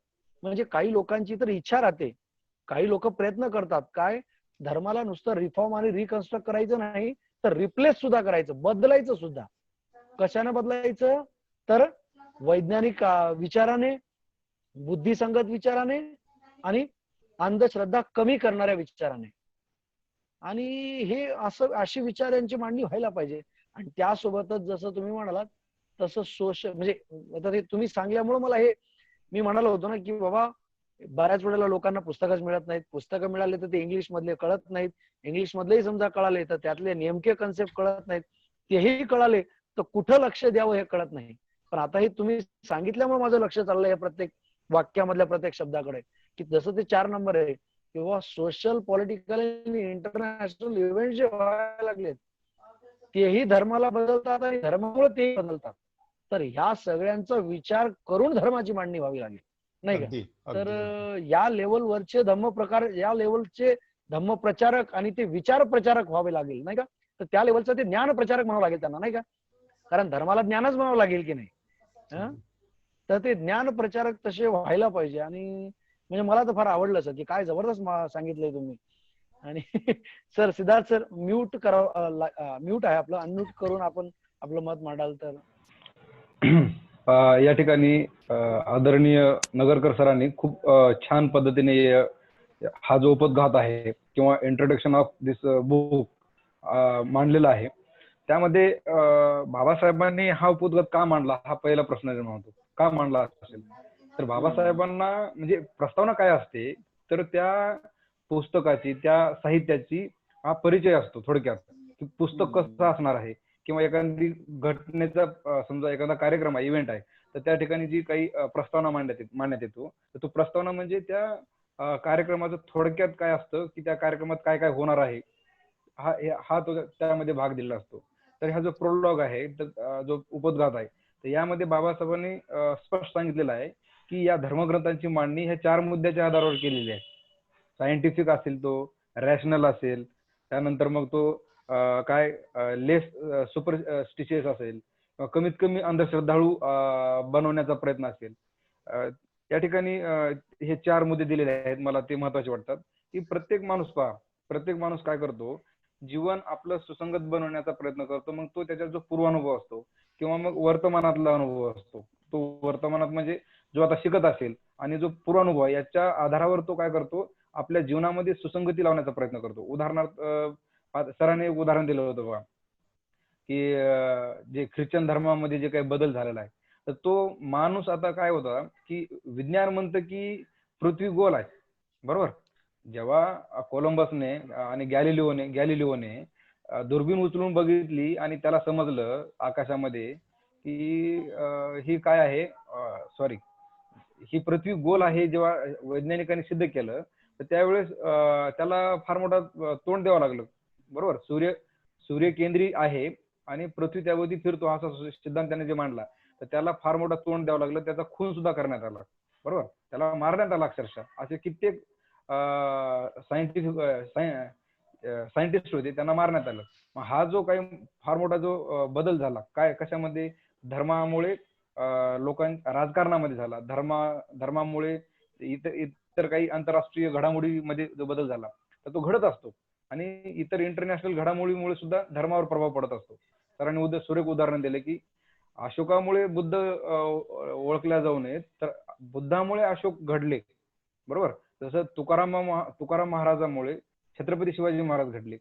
म्हणजे काही लोकांची तर इच्छा राहते, काही लोक प्रयत्न करतात काय, धर्माला नुसतं रिफॉर्म आणि रिकन्स्ट्रक्ट करायचं नाही तर रिप्लेस सुद्धा करायचं, बदलायचं सुद्धा. कशाने बदलायचं? तर वैज्ञानिक विचाराने, बुद्धिसंगत विचाराने आणि अंधश्रद्धा कमी करणाऱ्या विचाराने. आणि हे अशी विचारांची मांडणी व्हायला पाहिजे. आणि त्यासोबतच जसं तुम्ही म्हणालात तसं सोशल, म्हणजे आता ते तुम्ही सांगल्यामुळे मला हे मी म्हणालो होतो ना की बाबा बऱ्याच वेळेला लोकांना पुस्तकच मिळत नाहीत. पुस्तकं मिळाले तर ते इंग्लिश मधले कळत नाहीत. इंग्लिश मधलेही समजा कळाले तर त्यातले नेमके कन्सेप्ट कळत नाहीत. तेही कळाले तर कुठं लक्ष द्यावं हे कळत नाही. पण आता हे तुम्ही सांगितल्यामुळे माझं लक्ष चाललंय या प्रत्येक वाक्यामधल्या प्रत्येक शब्दाकडे, की जसं ते 4 नंबर आहे किंवा सोशल, पॉलिटिकल आणि इंटरनॅशनल इव्हेंट जे व्हायला लागलेत तेही धर्माला बदलतात आणि धर्मामुळे तेही बदलतात. तर ह्या सगळ्यांचा विचार करून धर्माची मांडणी व्हावी लागेल, नाही का? तर या लेवलवरचे या लेवलचे धम्म प्रचारक आणि ते विचार प्रचारक व्हावे लागेल, नाही का? तर त्या लेवलचं ते ज्ञान प्रचारक म्हणावं लागेल त्यांना, नाही का? कारण धर्माला ज्ञानच म्हणावं लागेल की नाही. तर ते ज्ञान प्रचारक तसे व्हायला पाहिजे. आणि म्हणजे मला तर फार आवडलं सर की काय जबरदस्त सांगितलंय तुम्ही. आणि sir Siddharth sir mute mute आहे आपलं, अनम्यूट करून आपण आपलं मत मांडाल तर. या ठिकाणी आदरणीय नगरकर सरांनी खूप छान पद्धतीने हा जो उपद्घात आहे किंवा इंट्रोडक्शन ऑफ दिस बुक मांडलेला आहे त्यामध्ये बाबासाहेबांनी हा उपद्घात का मांडला, हा पहिला प्रश्न निर्माण होतो. का मांडला असेल तर बाबासाहेबांना म्हणजे प्रस्तावना काय असते तर त्या पुस्तकाची, त्या साहित्याची हा परिचय असतो थोडक्यात, की पुस्तक कसं असणार आहे किंवा एखादी घटनेचा समजा एखादा कार्यक्रम आहे, इव्हेंट आहे, तर त्या ठिकाणी जी काही प्रस्तावना मांडण्यात येतो, तर तो प्रस्तावना म्हणजे त्या कार्यक्रमाचं थोडक्यात काय असतं की त्या कार्यक्रमात काय काय होणार आहे हा तो त्यामध्ये भाग दिलेला असतो. तर हा जो प्रोलॉग आहे, तर जो उपद्घात आहे, तर यामध्ये बाबासाहेबांनी स्पष्ट सांगितलेलं आहे की या धर्मग्रंथांची मांडणी ह्या 4 मुद्द्याच्या आधारावर केलेली आहे. सायंटिफिक असेल, तो रॅशनल असेल, त्यानंतर मग तो काय लेस सुपरस्टिशियस असेल, कमीत कमी अंधश्रद्धाळू बनवण्याचा प्रयत्न असेल. या ठिकाणी हे 4 मुद्दे दिलेले आहेत. मला ते महत्वाचे वाटतात की प्रत्येक माणूस काय करतो, जीवन आपलं सुसंगत बनवण्याचा प्रयत्न करतो. मग तो त्याचा जो पूर्वानुभव असतो किंवा मग वर्तमानातला अनुभव असतो, तो वर्तमानात म्हणजे जो आता शिकत असेल आणि जो पूर्वानुभव आहे, याच्या आधारावर तो काय करतो, आपल्या जीवनामध्ये सुसंगती लावण्याचा प्रयत्न करतो. उदाहरणार्थ सरांनी एक उदाहरण दिलं होतं बघा, की जे ख्रिश्चन धर्मामध्ये जे काही बदल झालेला आहे, तर तो माणूस आता काय होता की विज्ञान म्हणतं की पृथ्वी गोल आहे, बरोबर. जेव्हा कोलंबसने आणि गॅलिलिओने दुर्बीण उचलून बघितली आणि त्याला समजलं आकाशामध्ये की ही काय आहे, सॉरी, ही पृथ्वी गोल आहे, जेव्हा वैज्ञानिकांनी सिद्ध केलं, तर त्यावेळेस त्याला फार मोठा तोंड द्यावं लागलं, बरोबर. सूर्यकेंद्री आहे आणि पृथ्वी त्यावरती फिरतो असा सिद्धांत त्याने जे मांडला, तर त्याला फार मोठा तोंड द्यावं लागलं, त्याचा खून सुद्धा करण्यात आला, बरोबर. त्याला मारण्यात आला अक्षरशः. असे कित्येक सायंटिस्ट होते, त्यांना मारण्यात आलं. मग हा जो काही फार मोठा जो बदल झाला, काय कशामध्ये, धर्मामुळे, राजकारणामध्ये झाला, धर्मामुळे इतर काही आंतरराष्ट्रीय घडामोडीमध्ये जो बदल झाला, तर तो घडत असतो. आणि इतर इंटरनॅशनल घडामोडीमुळे सुद्धा धर्मावर प्रभाव पडत असतो. सरांनी सुरेख उदाहरण दिले की अशोकामुळे बुद्ध ओळखल्या जाऊ नयेत, तर बुद्धामुळे अशोक घडले, बरोबर. जसं तुकाराम महाराजांमुळे छत्रपती शिवाजी महाराज घडले.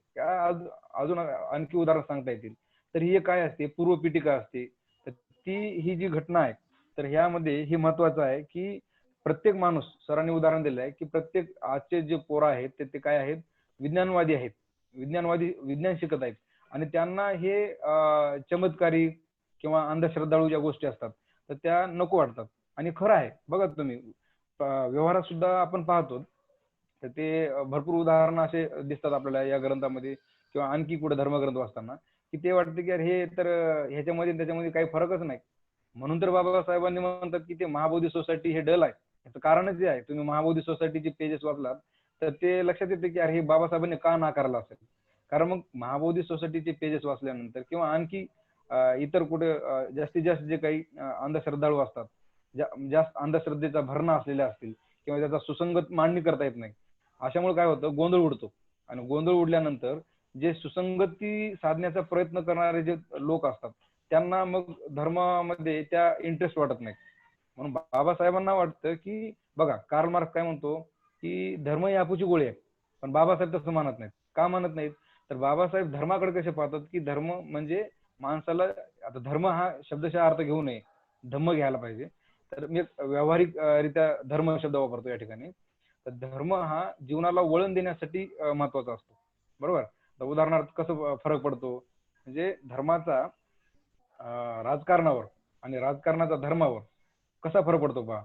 अजून आणखी उदाहरण सांगता येतील. तर ही काय असते, पूर्वपीठिका असते. तर ही जी घटना आहे, तर ह्यामध्ये हे महत्वाचं आहे की प्रत्येक माणूस, सरांनी उदाहरण दिलं आहे की प्रत्येक आजचे जे पोरं आहेत ते काय आहेत, विज्ञानवादी आहेत, विज्ञान शिकत आहेत आणि त्यांना हे चमत्कारी किंवा अंधश्रद्धाळू ज्या गोष्टी असतात तर त्या नको वाटतात. आणि खरं आहे, बघा तुम्ही व्यवहारात सुद्धा आपण पाहतो, तर ते भरपूर उदाहरणं असे दिसतात आपल्याला या ग्रंथामध्ये किंवा आणखी कुठे धर्मग्रंथ वाचताना, की ते वाटते की हे तर ह्याच्यामध्ये त्याच्यामध्ये काही फरकच नाही. म्हणून तर बाबासाहेबांनी म्हणतात की ते महाबोधी सोसायटी हे डल आहे. याचं कारणच जे आहे, तुम्ही महाबोधी सोसायटीचे पेजेस वाचलात तर ते लक्षात येते की अरे हे बाबासाहेबांनी का नाकारलं असेल. कारण मग महाबोधी सोसायटीचे पेजेस वाचल्यानंतर किंवा आणखी इतर कुठे जास्तीत जास्त जे काही अंधश्रद्धाळू असतात, जास्त अंधश्रद्धेचा भरणा असलेल्या असतील किंवा त्याचा सुसंगत मांडणी करता येत नाही, अशामुळे काय होतं, गोंधळ उडतो. आणि गोंधळ उडल्यानंतर जे सुसंगती साधण्याचा प्रयत्न करणारे जे लोक असतात त्यांना मग धर्मामध्ये त्या इंटरेस्ट वाटत नाही. म्हणून बाबासाहेबांना वाटतं की बघा, कार्ल मार्क्स काय म्हणतो की धर्म ही अपूची गोळी आहे, पण बाबासाहेब तसं मानत नाहीत. का मानत नाहीत, तर बाबासाहेब धर्माकडे कसे पाहतात की धर्म म्हणजे माणसाला, आता धर्म हा शब्दशः अर्थ घेऊ नये, धम्म घ्यायला पाहिजे. तर मी व्यावहारिक रित्या धर्म शब्द वापरतो या ठिकाणी. तर धर्म हा जीवनाला वळण देण्यासाठी महत्वाचा असतो, बरोबर. तर उदाहरणार्थ कसं फरक पडतो, म्हणजे धर्माचा राजकारणावर आणि राजकारणाचा धर्मावर कसा फरक पडतो पहा.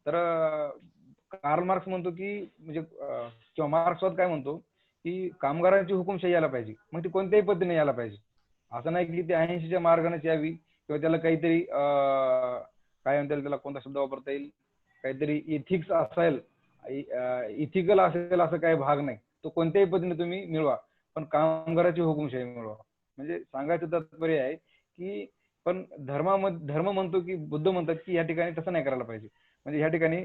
तर कार्ल मार्क्स म्हणतो की म्हणजे किंवा मार्क्सवाद काय म्हणतो की कामगारांची हुकुमशाही यायला पाहिजे, मग ती कोणत्याही पद्धतीने यायला पाहिजे. असं नाही की ती 80च्या मार्गानेच यावी किंवा त्याला काहीतरी काय म्हणता त्याला, कोणता शब्द वापरता येईल, काहीतरी इथिक्स असेल, इथिकल असेल, असं काही भाग नाही. तो कोणत्याही पद्धतीने तुम्ही मिळवा, पण कामगाराची हुकुमशाही मिळवा. म्हणजे सांगायचं तात्पर्य आहे की पण धर्म म्हणतो की बुद्ध म्हणतात की या ठिकाणी तसं नाही करायला पाहिजे. म्हणजे ह्या ठिकाणी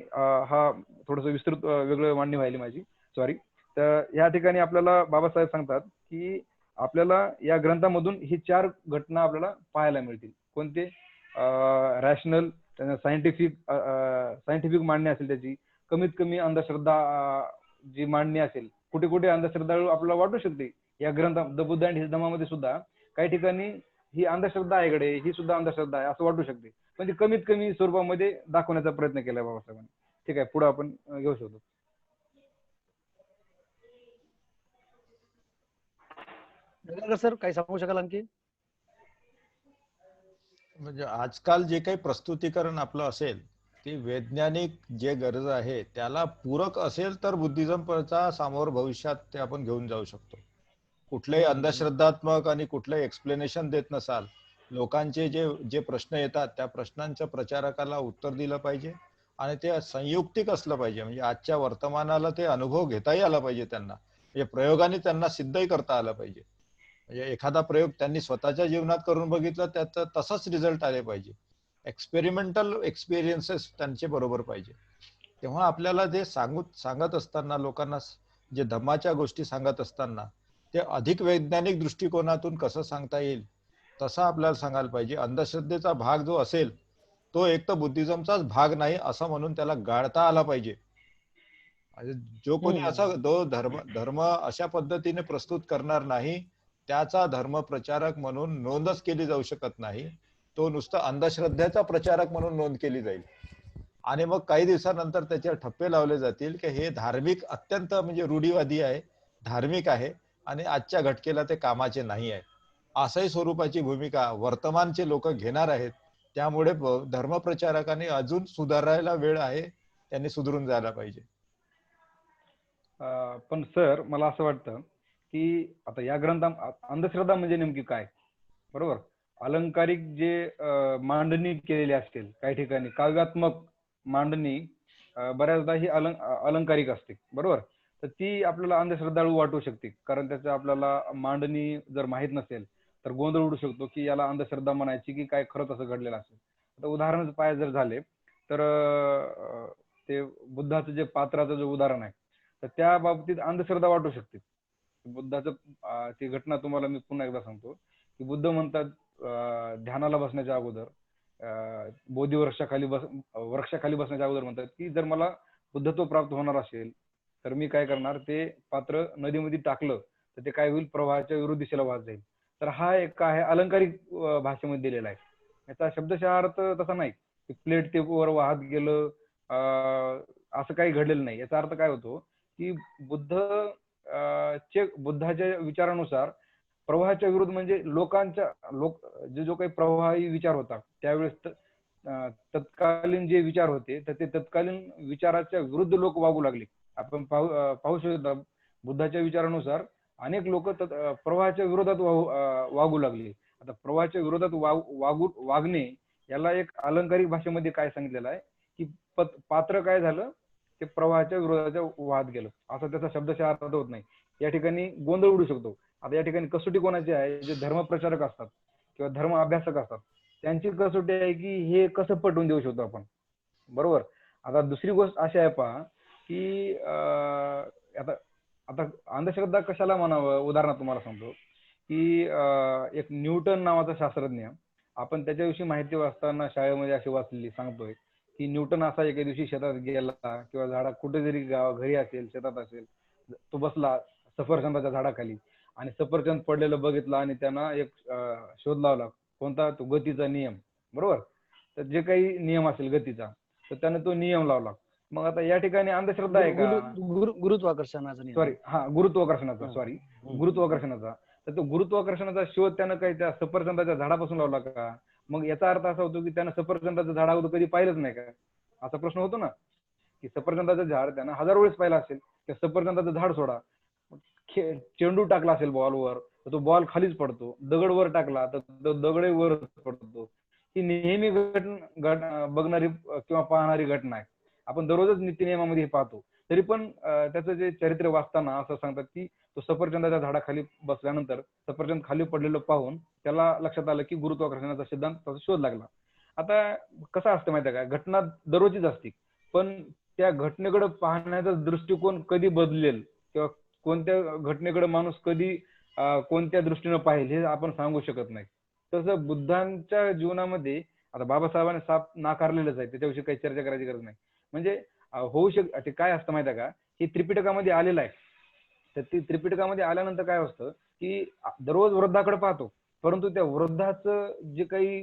हा थोडंसं विस्तृत वेगळं मांडणी व्हायली माझी, सॉरी. तर या ठिकाणी आपल्याला बाबासाहेब सांगतात की आपल्याला या ग्रंथामधून ही 4 घटना आपल्याला पाहायला मिळतील. कोणते, रॅशनल, सायंटिफिक मांडणी असेल त्याची, कमीत कमी अंधश्रद्धा जी मांडणी असेल, कुठे कुठे अंधश्रद्धाळू आपल्याला वाटू शकते या ग्रंथ द बुद्ध अँड हिज धम्मामध्ये सुद्धा काही ठिकाणी ही अंधश्रद्धा आहे इकडे, ही सुद्धा अंधश्रद्धा आहे असं वाटू शकते, पण ती कमीत कमी स्वरूपामध्ये दाखवण्याचा प्रयत्न केलाय बाबासाहेबांनी. ठीक आहे, पुढे आपण घेऊ शकतो. सर काही सांगू शकाल आणखी? म्हणजे आजकाल जे काही प्रस्तुतीकरण आपलं असेल ते वैज्ञानिक जे गरज आहे त्याला पूरक असेल तर बुद्धिझमचा समोर भविष्यात ते आपण घेऊन जाऊ शकतो. कुठलेही अंधश्रद्धात्मक आणि कुठलंही एक्सप्लेनेशन देत नसाल, लोकांचे जे जे प्रश्न येतात त्या प्रश्नांच्या प्रचारकाला उत्तर दिलं पाहिजे आणि ते संयुक्तिक असलं पाहिजे. म्हणजे आजच्या वर्तमानाला ते अनुभव घेताही आला पाहिजे त्यांना, म्हणजे प्रयोगाने त्यांना सिद्धही करता आलं पाहिजे. म्हणजे एखादा प्रयोग त्यांनी स्वतःच्या जीवनात करून बघितलं त्याचा तसाच रिझल्ट आले पाहिजे. एक्सपेरिमेंटल एक्सपिरियन्सेस त्यांचे बरोबर पाहिजे. तेव्हा आपल्याला ते सांगत असताना लोकांना जे धम्माच्या गोष्टी सांगत असताना ते अधिक वैज्ञानिक दृष्टिकोनातून कसं सांगता येईल तसं आपल्याला सांगायला पाहिजे. अंधश्रद्धेचा भाग जो असेल तो एक तर बुद्धिझमचाच भाग नाही असं म्हणून त्याला गाळता आला पाहिजे. जो कोणी असा धर्म अशा पद्धतीने प्रस्तुत करणार नाही त्याचा धर्म प्रचारक म्हणून नोंदच केली जाऊ शकत नाही. तो नुसतं अंधश्रद्धेचा प्रचारक म्हणून नोंद केली जाईल आणि मग काही दिवसानंतर त्याच्यावर ठप्पे लावले जातील की हे धार्मिक अत्यंत म्हणजे रूढीवादी आहे, धार्मिक आहे आणि आजच्या घटकेला ते कामाचे नाही आहे. असंही स्वरूपाची भूमिका वर्तमानचे लोक घेणार आहेत. त्यामुळे धर्मप्रचारकांनी अजून सुधारायला वेळ आहे, त्यांनी सुधरून जायला पाहिजे. पण सर मला असं वाटतं की आता या ग्रंथा अंधश्रद्धा म्हणजे नेमकी काय, बरोबर? अलंकारिक जे मांडणी केलेली असतील, काही ठिकाणी काव्यात्मक मांडणी बऱ्याचदा ही अलंकारिक असते, बरोबर? तर ती आपल्याला अंधश्रद्धाळू वाटू शकते, कारण त्याचं आपल्याला मांडणी जर माहीत नसेल तर गोंधळ उडू शकतो की याला अंधश्रद्धा म्हणायची की काय खरंच असं घडलेलं असेल. आता उदाहरण पाय जर झाले तर ते बुद्धाचं जे पात्राचं जे उदाहरण आहे तर त्या बाबतीत अंधश्रद्धा वाटू शकते. बुद्धाचं ती घटना तुम्हाला मी पुन्हा एकदा सांगतो की बुद्ध म्हणतात ध्यानाला बसण्याच्या अगोदर बोधी वृक्षाखाली बसण्याच्या अगोदर म्हणतात की जर मला बुद्धत्व प्राप्त होणार असेल तर मी काय करणार, ते पात्र नदीमध्ये टाकलं तर ते काय होईल, प्रवाहाच्या विरुद्ध दिशेला वाहत जाईल. तर हा एक आहे अलंकारिक भाषेमध्ये दिलेला आहे. याचा शब्दशः अर्थ तसा नाही की प्लेट ते वर वाहत गेलं असं काही घडलेलं नाही. याचा अर्थ काय होतो की बुद्धाच्या विचारानुसार प्रवाहाच्या विरुद्ध म्हणजे जो काही प्रवाही विचार होता त्यावेळेस तत्कालीन जे विचार होते तर ते तत्कालीन विचाराच्या विरुद्ध लोक वागू लागले. आपण पाहू शकतो बुद्धाच्या विचारानुसार अनेक लोक प्रवाहाच्या विरोधात वागू लागले. आता प्रवाहाच्या विरोधात वागणे याला एक अलंकारिक भाषेमध्ये काय सांगितलेलं आहे की पात्र काय झालं, ते प्रवाहाच्या विरोधाच्या वाहत गेलं, असं त्याचा शब्दशः अर्थ होत नाही. या ठिकाणी गोंधळ उडू शकतो. आता या ठिकाणी कसोटी कोणाची आहे, जे धर्मप्रचारक असतात किंवा धर्म अभ्यासक असतात त्यांची कसोटी आहे की हे कसं पटवून देऊ शकतो आपण, बरोबर? आता दुसरी गोष्ट अशी आहे पहा की आता अंधश्रद्धा कशाला म्हणावं. उदाहरणार्थ तुम्हाला सांगतो की एक न्यूटन नावाचा शास्त्रज्ञ, आपण त्याच्याविषयी माहिती वाचताना शाळेमध्ये अशी वाचलेली सांगतोय की न्यूटन असा एके दिवशी शेतात गेला किंवा झाडा कुठे जरी घरी असेल शेतात असेल, तो बसला सफरचंदाच्या झाडाखाली आणि सफरचंद पडलेलं बघितलं आणि त्यांना एक शोध लावला, कोणता? तो गतीचा नियम, बरोबर? तर जे काही नियम असेल गतीचा तर त्याने तो नियम लावला. मग आता या ठिकाणी अंधश्रद्धा आहे का? गुरुत्वाकर्षणाचा नियम. गुरुत्वाकर्षणाचा. तर तो गुरुत्वाकर्षणाचा शोध त्यानं काही त्या सफरचंदाच्या झाडापासून लावला का? मग याचा अर्थ असा होतो की त्यानं सफरचंदाचं झाड अगोदर कधी पाहिलंच नाही का, असा प्रश्न होतो ना. की सफरचंदाचं झाड त्यानं हजारो वेळेस पाहिलं असेल. त्या सफरचंदाचं झाड सोडा, चेंडू टाकला असेल बॉलवर तर तो बॉल खालीच पडतो, दगड वर टाकला तर तो दगड वर पडतो. ही नेहमी बघणारी किंवा पाहणारी घटना आहे. आपण दररोजच नित्यनियमामध्ये पाहतो. तरी पण त्याचं जे चरित्र वाचताना असं सांगतात की तो सफरचंदाच्या झाडाखाली बसल्यानंतर सफरचंद खाली पडलेलं पाहून त्याला लक्षात आलं की गुरुत्वाकर्षणाचा सिद्धांत त्याचा शोध लागला. आता कसं असतं माहिती आहे का, घटना दररोजच असते पण त्या घटनेकडे पाहण्याचा दृष्टिकोन कधी बदलेल किंवा कोणत्या घटनेकडे माणूस कधी कोणत्या दृष्टीने पाहिजे हे आपण सांगू शकत नाही. तसं बुद्धांच्या जीवनामध्ये आता बाबासाहेबांनी साप नाकारलेलंच आहे, त्याच्याविषयी काही चर्चा करायची गरज नाही. म्हणजे होऊ ते काय असतं माहिती आहे का, हे त्रिपिटकामध्ये आलेलं आहे. तर ती त्रिपिटकामध्ये आल्यानंतर काय असतं की दररोज वृद्धाकडे पाहतो परंतु त्या वृद्धाचं जे काही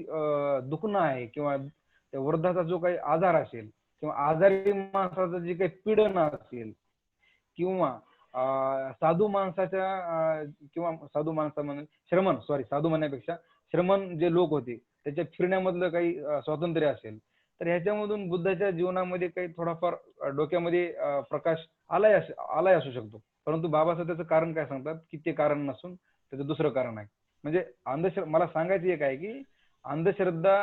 दुखणं आहे किंवा त्या वृद्धाचा जो काही आजार असेल किंवा आजारी माणसाचं जे काही पीडन असेल किंवा साधू माणसाच्या किंवा साधू माणसा म्हणून श्रमण, सॉरी साधू म्हणण्यापेक्षा श्रमण जे लोक होते त्याच्या फिरण्यामधलं काही स्वातंत्र्य असेल, तर ह्याच्यामधून बुद्धाच्या जीवनामध्ये काही थोडाफार डोक्यामध्ये प्रकाश आलाय असू शकतो. परंतु बाबासाहेब त्याचं कारण काय सांगतात की ते कारण नसून त्याचं दुसरं कारण आहे. म्हणजे मला सांगायचं एक आहे की अंधश्रद्धा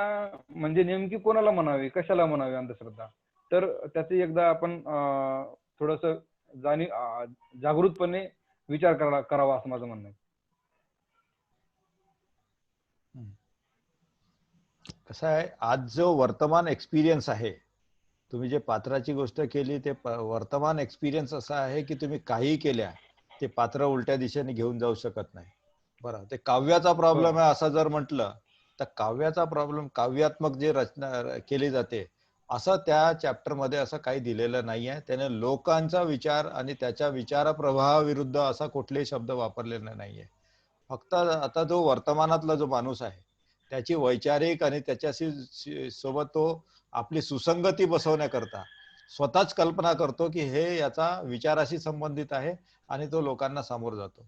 म्हणजे नेमकी कोणाला म्हणावी, कशाला म्हणावी अंधश्रद्धा, तर त्याचे एकदा आपण थोडस जागृतपणे विचार करावा असं माझं म्हणणं आहे. कसं आहे, आज जो वर्तमान एक्सपिरियन्स आहे, तुम्ही जे पात्राची गोष्ट केली ते वर्तमान एक्सपिरियन्स असा आहे की तुम्ही काही केल्या ते पात्र उलट्या दिशेने घेऊन जाऊ शकत नाही. बरं, ते काव्याचा प्रॉब्लेम आहे असं जर म्हटलं तर काव्याचा प्रॉब्लेम, काव्यात्मक जे रचना केली जाते असं त्या चॅप्टर मध्ये असं काही दिलेलं नाहीये. त्याने लोकांचा विचार आणि त्याच्या विचार प्रवाहाविरुद्ध असा कुठलेही शब्द वापरलेला नाहीये. फक्त आता जो वर्तमानातला जो माणूस आहे त्याची वैचारिक आणि त्याच्याशी सोबत तो आपली सुसंगती बसवण्याकरता स्वतःच कल्पना करतो की हे याचा विचाराशी संबंधित आहे आणि तो लोकांना सामोर जातो.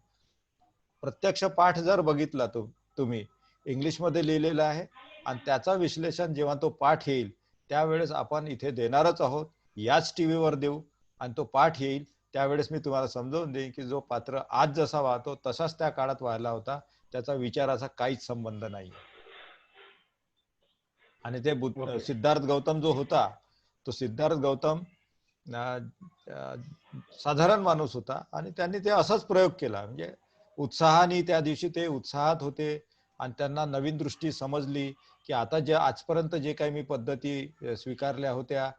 प्रत्यक्ष पाठ जर बघितला तुम्ही इंग्लिशमध्ये लिहिलेला आहे आणि त्याचा विश्लेषण जेव्हा तो पाठ येईल त्यावेळेस आपण इथे देणारच आहोत, याच टीव्हीवर देऊ आणि तो पाठ येईल त्यावेळेस मी तुम्हाला समजावून देईन की जो पात्र आज जसा वाहतो तसाच त्या काळात व्हायला होता, त्याचा विचाराचा काहीच संबंध नाही. आणि ते सिद्धार्थ गौतम जो होता तो सिद्धार्थ गौतम साधारण माणूस होता आणि त्यांनी ते असाच प्रयोग केला. म्हणजे उत्साहाने त्या दिवशी ते उत्साहात होते आणि त्यांना नवीन दृष्टी समजली की आता जे आजपर्यंत जे काही मी पद्धती स्वीकारल्या होत्या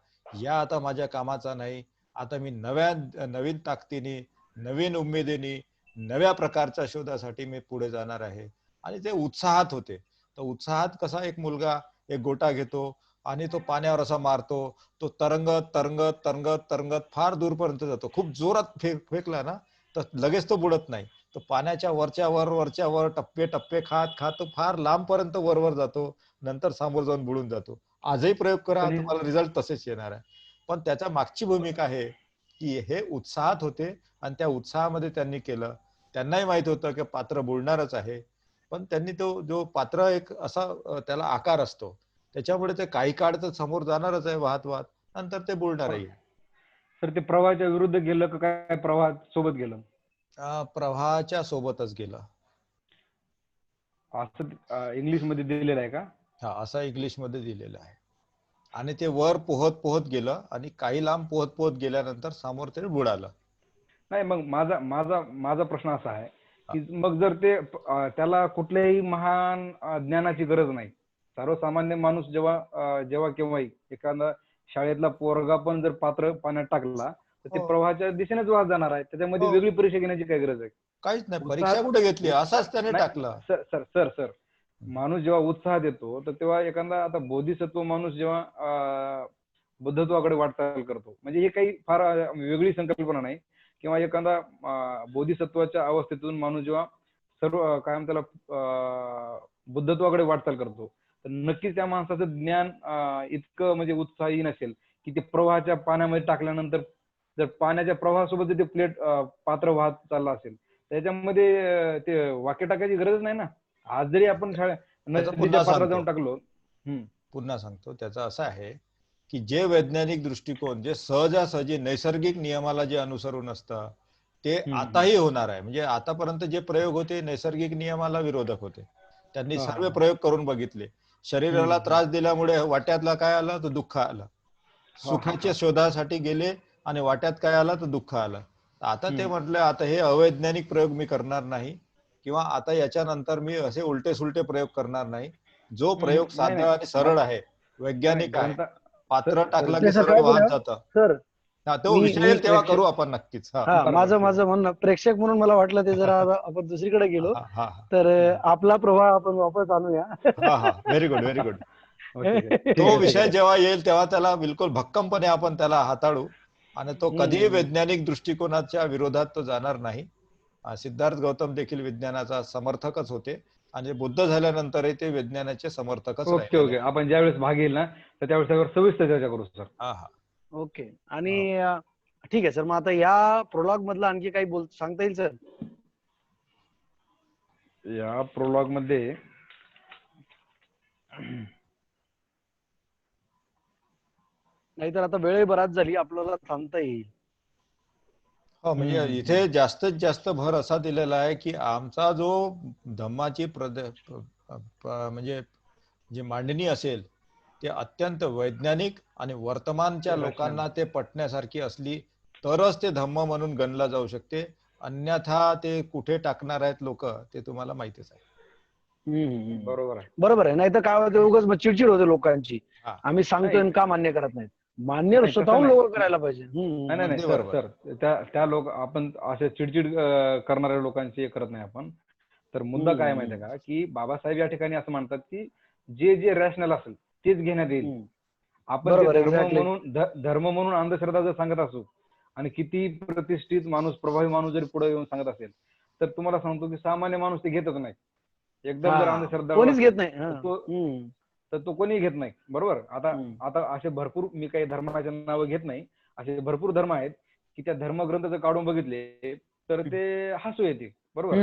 या आता माझ्या कामाचा नाही. आता मी नवीन ताकदीने, नवीन उमेदीने, नव्या प्रकारच्या शोधासाठी मी पुढे जाणार आहे. आणि ते उत्साहात होते. तर उत्साहात कसा एक मुलगा एक गोटा घेतो आणि तो पाण्यावर असा मारतो, तो तरंगत तरंगत तरंगत तरंगत फार दूरपर्यंत जातो. खूप जोरात फेकला ना तर लगेच तो बुडत नाही. तो पाण्याच्या वरच्या वर टप्पे टप्पे खात खात तो फार लांबपर्यंत वरवर जातो, नंतर समोर जाऊन बुडून जातो. आजही प्रयोग करा, तुम्हाला रिझल्ट तसेच येणार आहे. पण त्याच्या मागची भूमिका आहे की हे उत्साहात होते आणि त्या उत्साहामध्ये त्यांनी केलं. त्यांनाही माहित होतं की पात्र बुडणारच आहे, पण त्यांनी तो जो पात्र एक असा त्याला आकार असतो त्याच्यामुळे ते काही काळ तर समोर जाणारच आहे वाहत वाहत, नंतर ते बुडणारही. तर ते प्रवाहाच्या विरुद्ध गेलं का काय प्रवाह सोबत गेलं? प्रवाहाच्या सोबतच गेलं असं इंग्लिश मध्ये दिलेलं आहे का? हा, असं इंग्लिश मध्ये दिलेलं आहे. आणि ते वर पोहत पोहत गेलं आणि काही लांब पोहत पोहत गेल्यानंतर समोर ते बुडालं. नाही, मग माझा प्रश्न असा आहे की मग जर ते त्याला कुठल्याही महान ज्ञानाची गरज नाही, सर्वसामान्य माणूस जेव्हा केव्हाही एखादा शाळेतला पोरगा पण जर पात्र पाण्यात टाकला तर ते प्रवाहाच्या दिशेनेच वाहत जाणार आहे. त्याच्यामध्ये वेगळी परीक्षा घेण्याची काय गरज आहे? काहीच नाही, परीक्षा कुठे घेतली, असाच त्याने टाकला. सर माणूस जेव्हा उत्साहात येतो तर तेव्हा एखादा आता बोधिसत्व माणूस जेव्हा बुद्धत्वाकडे वाटचाल करतो, म्हणजे हे काही फार वेगळी संकल्पना नाही. किंवा एखादा बोधिसत्वाच्या अवस्थेतून माणूस जेव्हा सर्व कायम त्याला बुद्धत्वाकडे वाटचाल करतो तर नक्कीच त्या माणसाचं ज्ञान इतकं म्हणजे उत्साही नसेल की ते प्रवाहाच्या पाण्यामध्ये टाकल्यानंतर जर पाण्याच्या प्रवाहासोबत ते प्लेट पात्र वाहत चालला असेल त्याच्यामध्ये ते वाक्य टाकायची गरज नाही ना. आज जरी आपण पात्रात जाऊन टाकलो. पुन्हा सांगतो, त्याचं असं आहे की जे वैज्ञानिक दृष्टिकोन जे सहजासहजी नैसर्गिक नियमाला जे अनुसरून असतं ते आताही होणार आहे. म्हणजे आतापर्यंत जे प्रयोग होते नैसर्गिक नियमाला विरोधक होते. त्यांनी सर्व प्रयोग करून बघितले. शरीराला त्रास दिल्यामुळे वाट्यातला काय आलं तर दुःख आलं, सुखाच्या शोधासाठी गेले आणि वाट्यात काय आलं तर दुःख आलं. आता ते म्हटलं आता हे अवैज्ञानिक प्रयोग मी करणार नाही किंवा आता याच्यानंतर मी असे उलटे सुलटे प्रयोग करणार नाही. जो प्रयोग साधा आणि सरळ आहे, वैज्ञानिक आहे, पात्र टाकला की सरळ वाहत जातं. सर तो विषय येईल तेव्हा करू आपण नक्कीच. माझं म्हणणं प्रेक्षक म्हणून मला वाटलं ते जरा आपण दुसरीकडे गेलो तर आपला प्रवाह आपण वापस आणूया. Very good very good. तो विषय जेव्हा येईल तेव्हा त्याला बिलकुल भक्कमपणे आपण त्याला हाताळू आणि तो कधीही वैज्ञानिक दृष्टिकोनाच्या विरोधात तो जाणार नाही. सिद्धार्थ गौतम देखील विज्ञानाचा समर्थकच होते आणि बुद्ध झाल्यानंतरही ते विज्ञानाचे समर्थकच ओके राहिले. आपण ज्यावेळेस भाग येईल ना तर त्यावेळेस त्यावर सविस्तर चर्चा करू सर. हा हा. ओके. आणि ठीक आहे सर, मग आता या प्रोलॉग मधलं आणखी काही सांगता येईल सर? या प्रोलॉग मध्ये नाहीतर आता वेळ बराच झाली, आपल्याला थांबता येईल. हो, म्हणजे इथे जास्तीत जास्त भर असा दिलेला आहे की आमचा जो धम्माची म्हणजे जी मांडणी असेल ते अत्यंत वैज्ञानिक आणि वर्तमानच्या लोकांना ते पटण्यासारखी असली तरच ते धम्म म्हणून गणला जाऊ शकते. अन्यथा ते कुठे टाकणार आहेत लोक ते तुम्हाला माहितीच आहे. बरोबर आहे. नाही तर काय होतं, उगाच मग चिडचिड होते लोकांची. हा. आम्ही सांगतोय का मान्य करत नाहीत. मान्य स्वतःहून लोक करायला पाहिजे. नाही सर त्या लोक आपण असे चिडचिड करणाऱ्या लोकांची करत नाही आपण. तर मुद्दा काय माहिती आहे का की बाबासाहेब या ठिकाणी असं म्हणतात की जे जे रॅशनल असेल तेच घेण्यात येईल. आपण धर्म म्हणून अंधश्रद्धा जर सांगत असू आणि किती प्रतिष्ठित माणूस, प्रभावी माणूस जर पुढे येऊन सांगत असेल तर तुम्हाला सांगतो की सामान्य माणूस ते घेतच नाही. एकदम जर अंधश्रद्धा कोणीच घेत नाही, तर तो कोणी घेत नाही. बरोबर. आता असे भरपूर, मी काही धर्माचे नावं घेत नाही, असे भरपूर धर्म आहेत की त्या धर्मग्रंथ जर काढून बघितले तर ते हसू येते. बरोबर.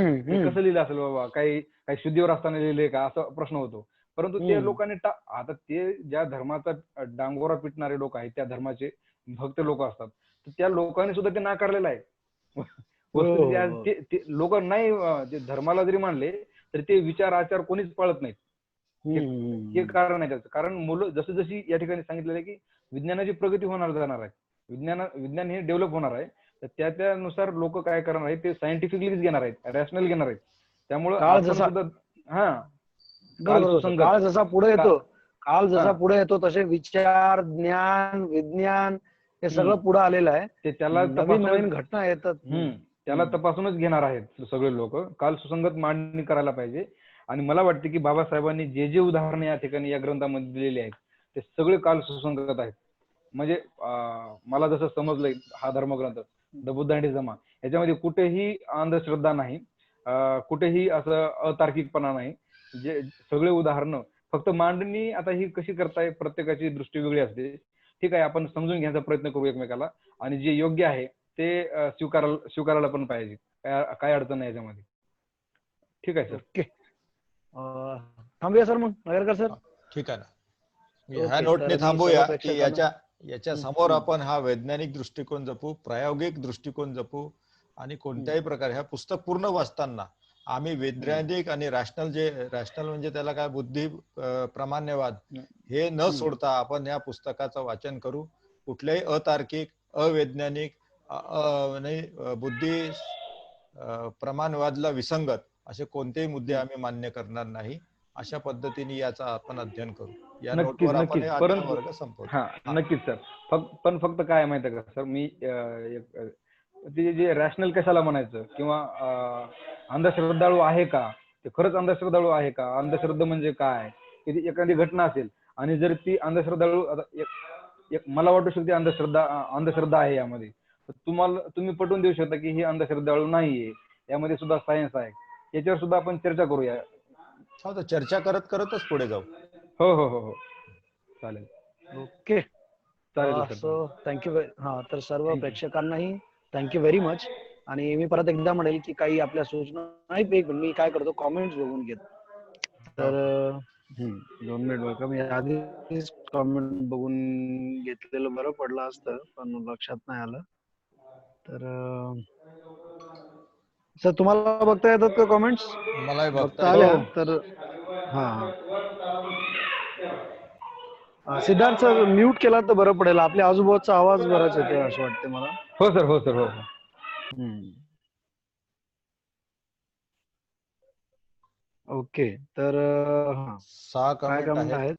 कसं लिहिलं असेल बाबा, काही शुद्धीवर असताना लिहिले का, असा प्रश्न होतो. परंतु ते लोकांनी आता ते ज्या धर्माचा डांगोरा पिटणारे लोक आहेत, त्या धर्माचे भक्त लोक असतात, तर त्या लोकांनी सुद्धा ते नाकारलेलं आहे. ते लोक नाही धर्माला जरी मानले तर ते विचार आचार कोणीच पाळत नाहीत. हे कारण आहे त्याचं. कारण मुलं जशी जशी या ठिकाणी सांगितलेलं आहे की विज्ञानाची प्रगती होणार जाणार आहे, विज्ञान हे डेव्हलप होणार आहे, तर त्यानुसार लोक काय करणार आहेत ते सायंटिफिकलीच घेणार आहेत, रॅशनल घेणार आहेत. त्यामुळे काळ जसा पुढे येतो तसे विचार, ज्ञान, विज्ञान हे सगळं पुढे आलेलं आहे. ते त्याला नवीन घटना येतात. त्याला तपासूनच घेणार आहेत सगळे लोक. काल सुसंगत मांडणी करायला पाहिजे. आणि मला वाटते की बाबासाहेबांनी जे जे उदाहरणे या ठिकाणी या ग्रंथामध्ये दिलेली आहेत ते सगळे काल सुसंगत आहेत. म्हणजे मला जसं समजलंय हा धर्मग्रंथ द बुद्ध अँड हिज धम्मा याच्यामध्ये कुठेही अंधश्रद्धा नाही, कुठेही असं अतार्किकपणा नाही. जे सगळे उदाहरणं फक्त मांडणी आता ही कशी करताय, प्रत्येकाची दृष्टी वेगळी असते. ठीक आहे, आपण समजून घ्यायचा प्रयत्न करू एकमेकाला आणि जे योग्य आहे ते स्वीकारायला पण पाहिजे. काय अडचण नाही याच्यामध्ये. ठीक आहे सर. ओके, थांबूया सर मग नगरकर सर. ठीक आहे ना, ह्या नोटने थांबूया की याच्या समोर आपण हा वैज्ञानिक दृष्टिकोन जपू, प्रायोगिक दृष्टिकोन जपू आणि कोणत्याही प्रकारे हा पुस्तक पूर्ण वाचताना आम्ही वैज्ञानिक आणि रॅशनल म्हणजे त्याला काय बुद्धी प्रमाण्यवाद हे न सोडता आपण या पुस्तकाचं वाचन करू. कुठल्याही अतार्किक, अवैज्ञानिक बुद्धी प्रमाणवादला विसंगत असे कोणतेही मुद्दे आम्ही मान्य करणार नाही. अशा पद्धतीने याचा आपण अध्ययन करू. या नोटवर आपण वर्ग संपवू. नक्कीच सर. फक्त काय माहिती आहे का सर, मी जे रॅशनल कशाला म्हणायचं किंवा अंधश्रद्धाळू आहे का, ते खरंच अंधश्रद्धाळू आहे का, अंधश्रद्धा म्हणजे काय, एखादी घटना असेल आणि जर ती अंधश्रद्धाळू मला वाटू शकते अंधश्रद्धा आहे यामध्ये, तुम्ही पटवून देऊ शकता की ही अंधश्रद्धाळू नाहीये, यामध्ये सुद्धा सायन्स आहे. याच्यावर सुद्धा आपण चर्चा करूया. चर्चा करतच पुढे जाऊ. हो चालेल. ओके चालेल. So thank you. तर सर्व प्रेक्षकांनाही थँक्यू व्हेरी मच. आणि मी परत एकदा म्हणेल की काही आपल्या सूचना नाही, मी काय करतो कॉमेंट्स बघून घेतो. तर 2 मिनिट बघा, मी आधीच कॉमेंट बघून घेतलेलं बरं पडलं असतं पण लक्षात नाही आलं. तर सर तुम्हाला बघता येतात का कॉमेंट्स? मलाही बघता आल्या तर सिद्धार्थ सर म्यूट केला तर बरं पडेल. आपल्या आजूबाजूचा आवाज बराच येतोय असं वाटतं मला. हो सर. ओके, तर 6 काय कमेंट आहेत.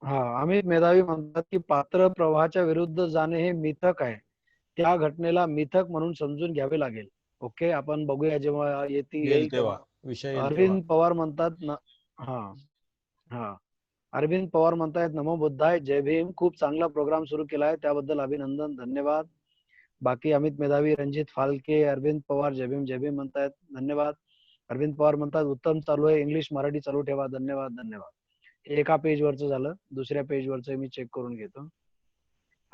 अमित मेधावी म्हणतात की पात्र प्रवाहाच्या विरुद्ध जाणे हे मिथक आहे, त्या घटनेला मिथक म्हणून समजून घ्यावे लागेल. ओके, आपण बघूया जेव्हा येईल तेव्हा. अरविंद पवार म्हणतात अरविंद पवार म्हणतायत नमो बुद्धाय, जय भीम. खूप चांगला प्रोग्राम सुरू केलाय, त्याबद्दल अभिनंदन, धन्यवाद. बाकी अमित मेधावी, रणजित फालके, अरविंद पवार जय भीम म्हणतायत, धन्यवाद. अरविंद पवार म्हणतात उत्तम चालू आहे, इंग्लिश मराठी चालू ठेवा, धन्यवाद धन्यवाद. हे एका पेज वरचं झालं. दुसऱ्या पेज वरचं मी चेक करून घेतो.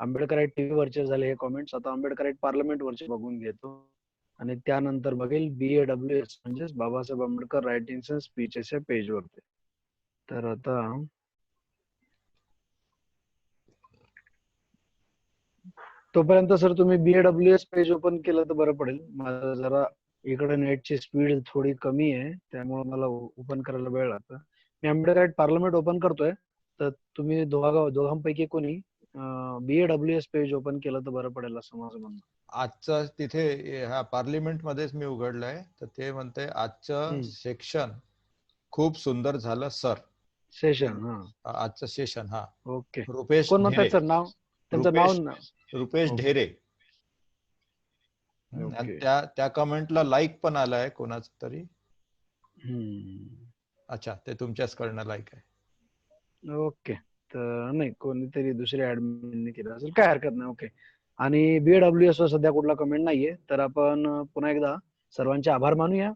आंबेडकराईट टीव्ही वरचे झाले हे कॉमेंट्स. आता आंबेडकराईट पार्लमेंट वरचे बघून घेतो आणि त्यानंतर बघेल BAWS म्हणजेच Babasaheb Ambedkar writings and speeches या पेज वरती. तर आता तोपर्यंत सर तुम्ही BAWS पेज ओपन केलं तर बरं पडेल. माझं जरा इकडे नेटची स्पीड थोडी कमी आहे, त्यामुळे मला ओपन करायला वेळ लागतो. मी आंबेडकराईट पार्लमेंट ओपन करतोय, तर तुम्ही दोघांपैकी कोणी BAWS पेज ओपन केलं तर बरं पडेल असं माझं म्हणणं. आजचं तिथे ह्या पार्लिमेंट मध्येच मी उघडलंय, तर ते म्हणते आजचं सेक्शन खूप सुंदर झालं सर. सेशन. हा, आजचं सेशन. हा, ओके. रुपेश कोण म्हणतात ढेरे. सर नाव? त्यांचं नाव रुपेश ढेरे. आणि त्या कमेंटला लाईक पण आलाय कोणाच तरी. अच्छा, ते तुमच्याच कडनं लाईक आहे. ओके. तर नाही, कोणीतरी दुसऱ्या ऍडमिनने केलं असेल, काय हरकत नाही. ओके. आणि BAWS वर सध्या कुठला कमेंट नाहीये, तर आपण पुन्हा एकदा सर्वांचे आभार मानूया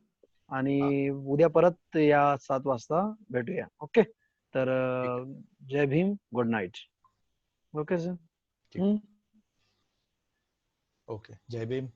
आणि उद्या परत या 7 वाजता भेटूया. ओके. तर जय Bhim, good night. Okay sir. Okay, जय भीम.